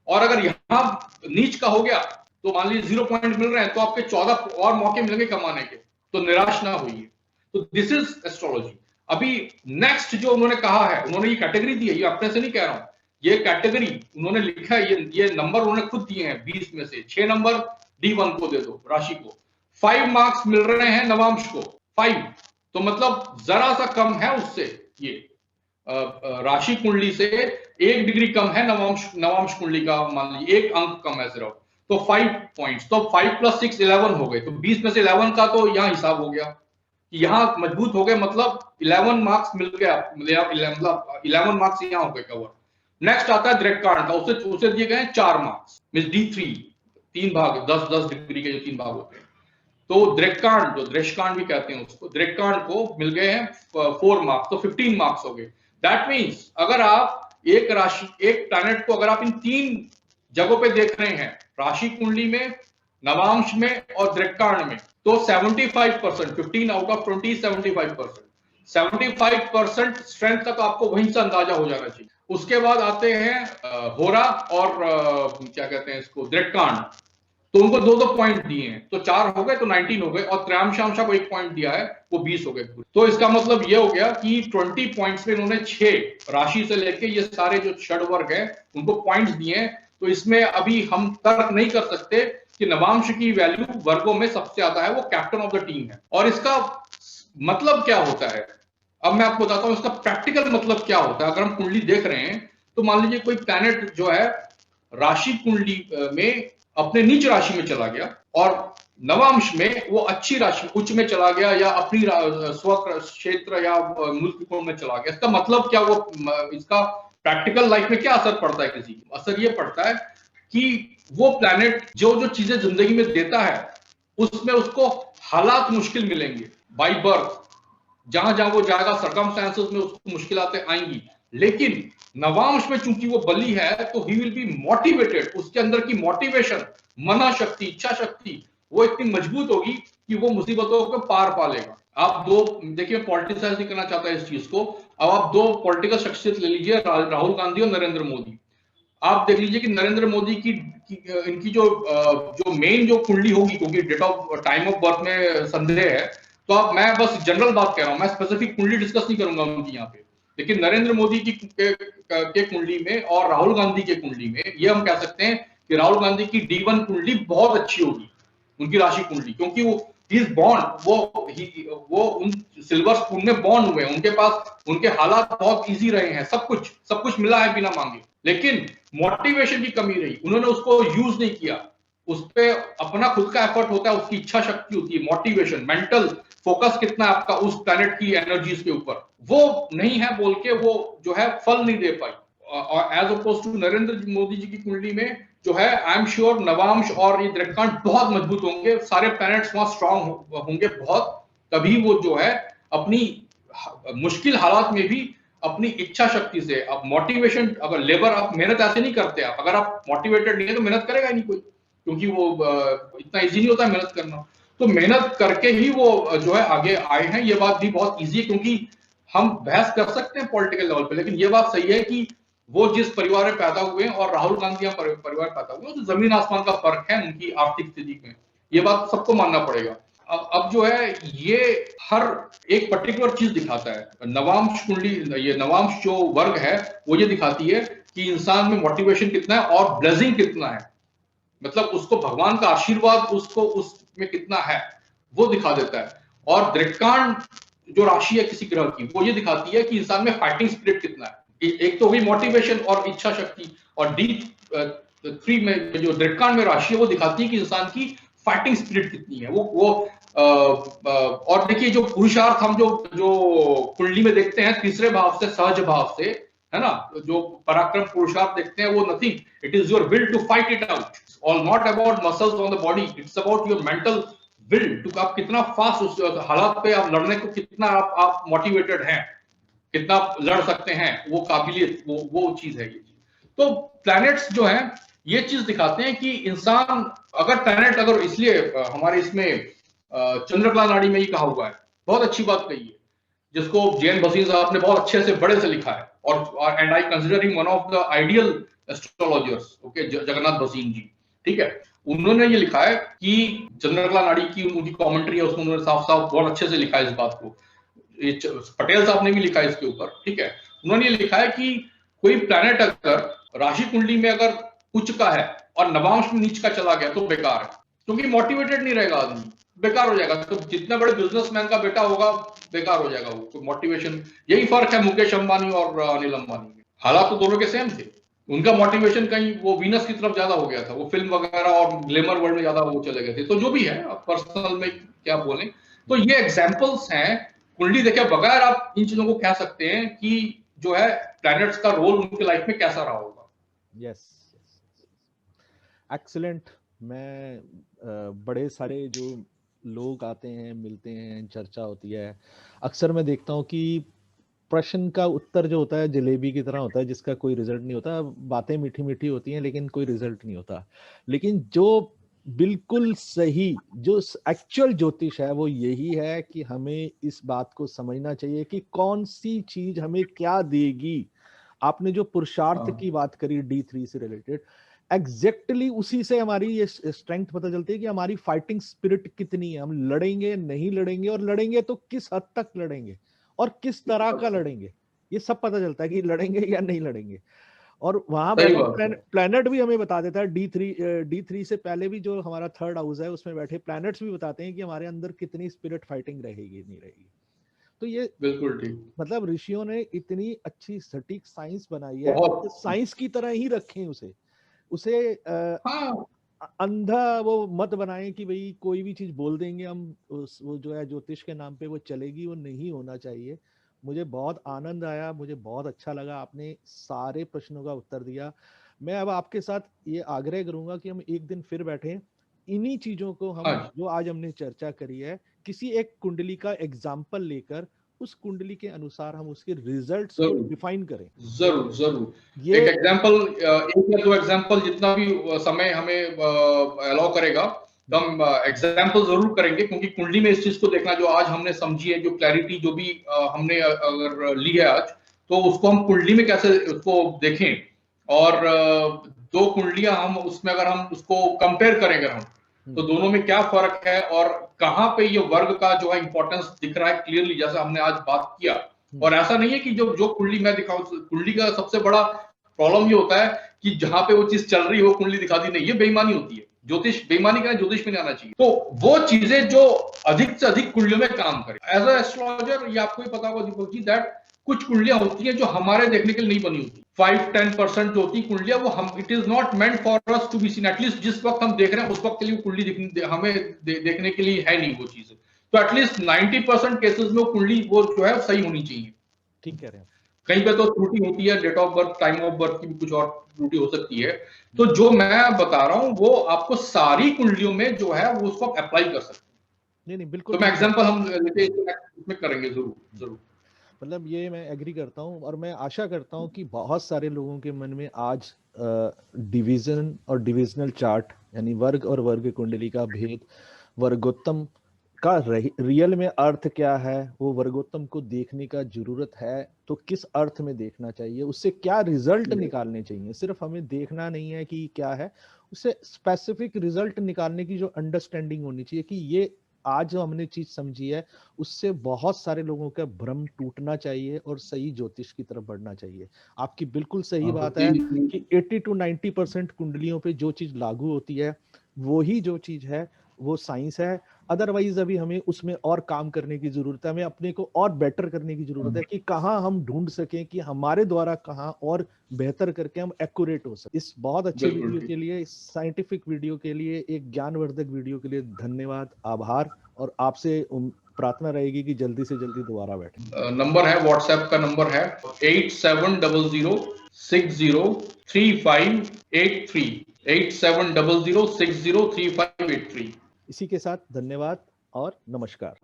और अगर यहाँ नीच का हो गया तो मान लीजिए 0 पॉइंट मिल रहे हैं, तो आपके 14 और मौके मिलेंगे कमाने के, तो निराश ना होइए। तो दिस इज एस्ट्रोलॉजी। अभी नेक्स्ट जो उन्होंने कहा है, उन्होंने ये कैटेगरी दी है, ये अपने से नहीं कह रहा हूं, ये कैटेगरी उन्होंने लिखा है, ये नंबर उन्होंने खुद दिए हैं 20 में से 6 नंबर D1 को दे दो, राशि को 5 मार्क्स मिल रहे हैं नवांश को 5, तो मतलब जरा सा कम है उससे, ये राशि कुंडली से 1 डिग्री कम है नवांश कुंडली का, मान लीजिए 1 अंक कम है सिर्फ, तो 5 पॉइंट्स, तो 5 + 6 11 हो गए, तो 20 में से 11 का तो यहाँ हिसाब हो गया, यहाँ मजबूत हो गए, मतलब 11 मार्क्स मिल गया, मतलब 11 मार्क्स यहाँ हो गए कवर। नेक्स्ट आता है द्रेक्कांड का, उसे दिए गए 4 मार्क्स, मींस D3, 3 भाग 10-10 डिग्री के जो 3 भाग होते हैं। तो द्रेक्कांड, जो द्रेशकांड भी कहते हैं उसको, द्रेक्कांड को मिल गए हैं 4 मार्क्स, तो 15 मार्क्स हो गए। दैट मीन्स अगर आप एक राशि, एक प्लैनेट को अगर आप इन 3 जगहों पे देख रहे हैं, राशि कुंडली में, नवांश में और द्रेक्कांड में, तो 75%, 15 आउट ऑफ 20 75%, 75% स्ट्रेंथ तक आपको वहीं से अंदाजा हो जाना चाहिए। उसके बाद आते हैं होरा और क्या कहते हैं इसको, द्रेक्कांड, तो उनको 2-2 पॉइंट दिए हैं, तो 4 हो गए, तो 19 हो गए, और त्रयांशांशा को 1 पॉइंट दिया है, वो 20 हो गए। तो इसका मतलब ये हो गया कि 20 पॉइंट्स में इन्होंने 6 राशि से लेके ये सारे जो षड वर्ग है उनको पॉइंट्स दिए हैं। तो इसमें अभी हम तर्क नहीं कर सकते कि नवांश की वैल्यू वर्गों में सबसे ज्यादा है, वो कैप्टन ऑफ द टीम है। और इसका मतलब क्या होता है, अब मैं आपको बताता हूं इसका प्रैक्टिकल मतलब क्या होता है। अगर हम कुंडली देख रहे हैं, तो मान लीजिए कोई प्लैनेट जो है राशि कुंडली में अपने नीच राशि में चला गया, और नवांश में वो अच्छी राशि उच्च में चला गया, या अपनी स्व क्षेत्र या मूल त्रिकोण में चला गया। इसका मतलब क्या, वो इसका प्रैक्टिकल लाइफ में क्या असर पड़ता है किसी की? असर ये पड़ता है कि वो प्लैनेट जो जो चीजें जिंदगी में देता है, उसमें उसको हालात मुश्किल मिलेंगे बाय बर्थ, जहां जहां वो जाएगा सर्कमस्टेंसेस में उसको मुश्किलातें आएंगी। लेकिन नवांश में चूंकि वो बली है, तो ही विल बी मोटिवेटेड, उसके अंदर की मोटिवेशन, मना शक्ति, इच्छा शक्ति, वो इतनी मजबूत होगी कि वो मुसीबतों को पार पा लेगा। आप दो, देखिए पॉलिटिसाइज नहीं करना चाहता इस चीज को, अब आप 2 पॉलिटिकल शख्सियत ले लीजिए, राहुल गांधी और नरेंद्र मोदी। आप देख लीजिए कि नरेंद्र मोदी की इनकी जो मेन जो कुंडली होगी, क्योंकि date of time of birth में संदेह है, तो आप, मैं बस जनरल बात कह रहा हूं, मैं स्पेसिफिक कुंडली डिस्कस नहीं करूंगा उनकी यहाँ पे। लेकिन नरेंद्र मोदी की के कुंडली में और राहुल गांधी के कुंडली में ये हम कह सकते हैं कि राहुल गांधी की D1 कुंडली बहुत अच्छी होगी, उनकी राशि कुंडली, क्योंकि वो इज बॉर्न, वो उन सिल्वर स्पून में बॉर्न हुए, उनके पास उनके हालात बहुत इजी रहे हैं, सब कुछ मिला है बिना मांगे। लेकिन मोटिवेशन की कमी रही, उन्होंने उसको यूज नहीं किया। उस पर अपना खुद का एफर्ट होता है, उसकी इच्छा शक्ति होती है, मोटिवेशन, मेंटल फोकस कितना है आपका उस प्लैनेट की एनर्जीज के ऊपर, वो नहीं है बोल के वो जो है फल नहीं दे पाई। और as oppose to Narendra Modi ji की कुंडली में जो है, आई एम श्योर नवांश और ये द्रेक्कांड बहुत मजबूत होंगे, सारे प्लैनेट्स वहां स्ट्रांग होंगे बहुत, तभी वो जो है अपनी मुश्किल हालात में भी अपनी इच्छा शक्ति से, अब मोटिवेशन, अगर लेबर, आप मेहनत ऐसे नहीं करते, आप अगर आप मोटिवेटेड नहीं है तो मेहनत करेगा ही नहीं कोई, क्योंकि वो इतना इजी नहीं होता मेहनत करना। तो मेहनत करके ही वो जो है आगे आए हैं, ये बात भी बहुत इजी है, क्योंकि हम बहस कर सकते हैं पॉलिटिकल लेवल पे, लेकिन ये बात सही है कि वो जिस परिवार में पैदा हुए हैं, और राहुल गांधी परिवार पैदा हुए, तो जमीन आसमान का फर्क है उनकी आर्थिक स्थिति में, ये बात सबको मानना पड़ेगा। अब जो है ये हर एक पर्टिकुलर चीज दिखाता है। नवांश कुंडली, ये नवांश जो वर्ग है, वो ये दिखाती है कि इंसान में मोटिवेशन कितना है और ब्लेसिंग कितना है, मतलब उसको भगवान का आशीर्वाद उसको उसमें कितना है, वो दिखा देता है। और द्रेक्कांड जो राशि है किसी ग्रह की, वो ये दिखाती है कि इंसान में फाइटिंग स्पिरिट कितना है। एक तो हुई मोटिवेशन और इच्छा शक्ति, और D3 में जो द्रेक्कांड में राशि है, वो दिखाती है कि इंसान की फाइटिंग स्पिरिट कितनी है। वो और देखिए, जो पुरुषार्थ हम जो कुंडली में देखते हैं तीसरे भाव से, सहज भाव से, है ना, जो पराक्रम पुरुषार्थ देखते हैं, वो nothing, it is your will to fight it out, और not about muscles on the body, it's about your mental will to, आप कितना फास्ट उस हालात पे आप लड़ने को, कितना आप मोटिवेटेड हैं, कितना लड़ सकते हैं, वो काबिलियत, वो चीज है ये। तो प्लैनेट्स जो हैं ये चीज दिखाते हैं कि इंसान अगर प्लैनेट, अगर इसलिए हमारे इसमें चंद्रकला नाड़ी में ही कहा हुआ है, बहुत अच्छी बात कही है, जिसको जैन भसीन साहब ने बहुत अच्छे से बड़े से लिखा है, और and I consider him one of the ideal astrologers, okay, Jagannath Bhasin ji, ठीक है। उन्होंने ये लिखा है कि चंद्रकला नाड़ी की उनकी कमेंट्री है, उसमें उन्होंने साफ साफ बहुत अच्छे से लिखा है इस बात को। पटेल साहब ने भी लिखा है इसके ऊपर, ठीक है। उन्होंने ये लिखा है कि कोई प्लैनेट अगर राशि कुंडली में अगर उच्च का है और नवांश में नीच का चला गया तो बेकार है, क्योंकि मोटिवेटेड नहीं रहेगा आदमी, बेकार हो जाएगा। तो जितने बड़े बिजनेसमैन का बेटा होगा बेकार हो जाएगा वो, मोटिवेशन। यही फर्क है मुकेश अंबानी और अनिल अंबानी में, हालात तो दोनों के सेम थे, उनका मोटिवेशन कहीं वो वीनस की तरफ ज्यादा हो गया था, वो फिल्म वगैरह और ग्लैमर वर्ल्ड में ज्यादा वो चले गए थे। तो जो भी है, पर्सनल में क्या बोलें, तो ये एग्जाम्पल्स हैं। कुंडली देखे बगैर आप इन चीजों को कह सकते हैं कि जो है प्लैनेट्स का रोल उनकी लाइफ में कैसा रहा होगा। Yes, excellent. मैं बड़े सारे जो लोग आते हैं, मिलते हैं, चर्चा होती है, अक्सर मैं देखता हूँ कि प्रश्न का उत्तर जो होता है जलेबी की तरह होता है, जिसका कोई रिजल्ट नहीं होता। बातें मीठी मीठी होती हैं लेकिन कोई रिजल्ट नहीं होता। लेकिन जो बिल्कुल सही, जो एक्चुअल ज्योतिष है वो यही है कि हमें इस बात को समझना चाहिए कि कौन सी चीज हमें क्या देगी। आपने जो पुरुषार्थ की बात करी D3 से रिलेटेड, एग्जैक्टली उसी से हमारी ये स्ट्रेंथ पता चलती है कि हमारी फाइटिंग स्पिरिट कितनी है। हम लड़ेंगे, नहीं लड़ेंगे, और लड़ेंगे तो किस हद तक लड़ेंगे और किस तरह का लड़ेंगे, ये सब पता चलता है कि लड़ेंगे या नहीं लड़ेंगे। और वहां बैठे प्लैनेट भी हमें बता देता है। D3 से पहले भी जो हमारा थर्ड हाउस है उसमें बैठे प्लैनेट्स भी बताते हैं कि हमारे अंदर कितनी स्पिरिट फाइटिंग रहेगी, नहीं रहेगी। तो ये बिल्कुल ठीक, मतलब ऋषियों ने इतनी अच्छी सटीक साइंस बनाई है, साइंस की तरह ही रखें उसे अंधा वो मत बनाएं कि भाई कोई भी चीज बोल देंगे हम, वो जो है ज्योतिष के नाम पे वो चलेगी, वो नहीं होना चाहिए। मुझे बहुत आनंद आया, मुझे बहुत अच्छा लगा, आपने सारे प्रश्नों का उत्तर दिया। मैं अब आपके साथ ये आग्रह करूंगा कि हम एक दिन फिर बैठे, इन्हीं चीजों को हम जो आज हमने चर्चा करी है, किसी एक कुंडली का एग्जाम्पल लेकर उस कुंडली के अनुसार हम उसके रिजल्ट्स को डिफाइन करें। जरूर जरूर, एक एग्जाम्पल, एक या दो एग्जाम्पल, जितना भी समय हमें अलाउ करेगा तो हम एग्जाम्पल जरूर करेंगे, क्योंकि कुंडली में इस चीज को देखना जो आज हमने समझी है, जो क्लैरिटी जो भी हमने अगर ली है आज, तो उसको हम कुंडली में कैसे उसको देखें, और दो कुंडलियां हम उसमें अगर हम उसको कंपेयर करेंगे हम, तो दोनों में क्या फर्क है और कहाँ पे ये वर्ग का जो है इंपॉर्टेंस दिख रहा है क्लियरली, जैसा हमने आज बात किया। और ऐसा नहीं है कि जो कुंडली मैं दिखाऊं, कुंडली का सबसे बड़ा प्रॉब्लम ये होता है कि जहां पे वो चीज चल रही है वो कुंडली दिखा दी नहीं, ये बेईमानी होती है। ज्योतिष बेईमानी का ज्योतिष में नहीं आना चाहिए। तो वो चीजें जो अधिक से अधिक कुंडलियों में काम करें। एज अ एस्ट्रोलॉजर ये आपको ही पता होगा दीपक जी, दैट कुछ कुंडलियां होती हैं जो हमारे देखने के लिए नहीं बनी होती। 5-10% जो होती कुंडलियां, वो हम, it is not meant for us to be seen. At least जिस वक्त हम देख रहे हैं उस वक्त के लिए कुंडली हमें देखने के लिए है नहीं वो चीज। तो एटलीस्ट 90% केसेस में वो कुंडली वो जो है सही होनी चाहिए। ठीक कह रहे हैं। कहीं पे तो त्रुटि होती है, date of birth, time of birth की भी कुछ और त्रुटि हो सकती है। तो जो मैं बता रहा हूं वो आपको सारी कुंडलियों में जो है वो उसको अप्लाई कर सकते हैं। नहीं बिल्कुल। तो मैं एग्जांपल हम लेके इसमें करेंगे जरूर जरूर। मतलब ये मैं एग्री करता हूँ, और मैं आशा करता हूँ कि बहुत सारे लोगों के मन में आज डिवीजन और डिविजनल चार्ट, यानी वर्ग और वर्ग कुंडली का भेद, वर्गोत्तम का रियल में अर्थ क्या है, वो वर्गोत्तम को देखने का जरूरत है, तो किस अर्थ में देखना चाहिए, उससे क्या रिजल्ट निकालने चाहिए। सिर्फ हमें देखना नहीं है कि क्या है, उससे स्पेसिफिक रिजल्ट निकालने की जो अंडरस्टैंडिंग होनी चाहिए कि ये आज जो हमने चीज समझी है उससे बहुत सारे लोगों का भ्रम टूटना चाहिए और सही ज्योतिष की तरफ बढ़ना चाहिए। आपकी बिल्कुल सही बात है कि 80-90% कुंडलियों पे जो चीज लागू होती है वो ही जो चीज है वो साइंस है। अदरवाइज अभी हमें उसमें और काम करने की जरूरत है, हमें अपने को और बेटर करने की जरूरत है कि कहाँ हम ढूंढ सकें कि हमारे द्वारा कहाँ और बेहतर करके हम एक्यूरेट हो सके। इस बहुत अच्छे वीडियो के लिए, इस साइंटिफिक वीडियो के लिए, एक ज्ञानवर्धक वीडियो के लिए धन्यवाद, आभार, और आपसे प्रार्थना रहेगी कि जल्दी से जल्दी दोबारा बैठे। नंबर है, व्हाट्सएप का नंबर है 8700603583, 8700603583। इसी के साथ धन्यवाद और नमस्कार।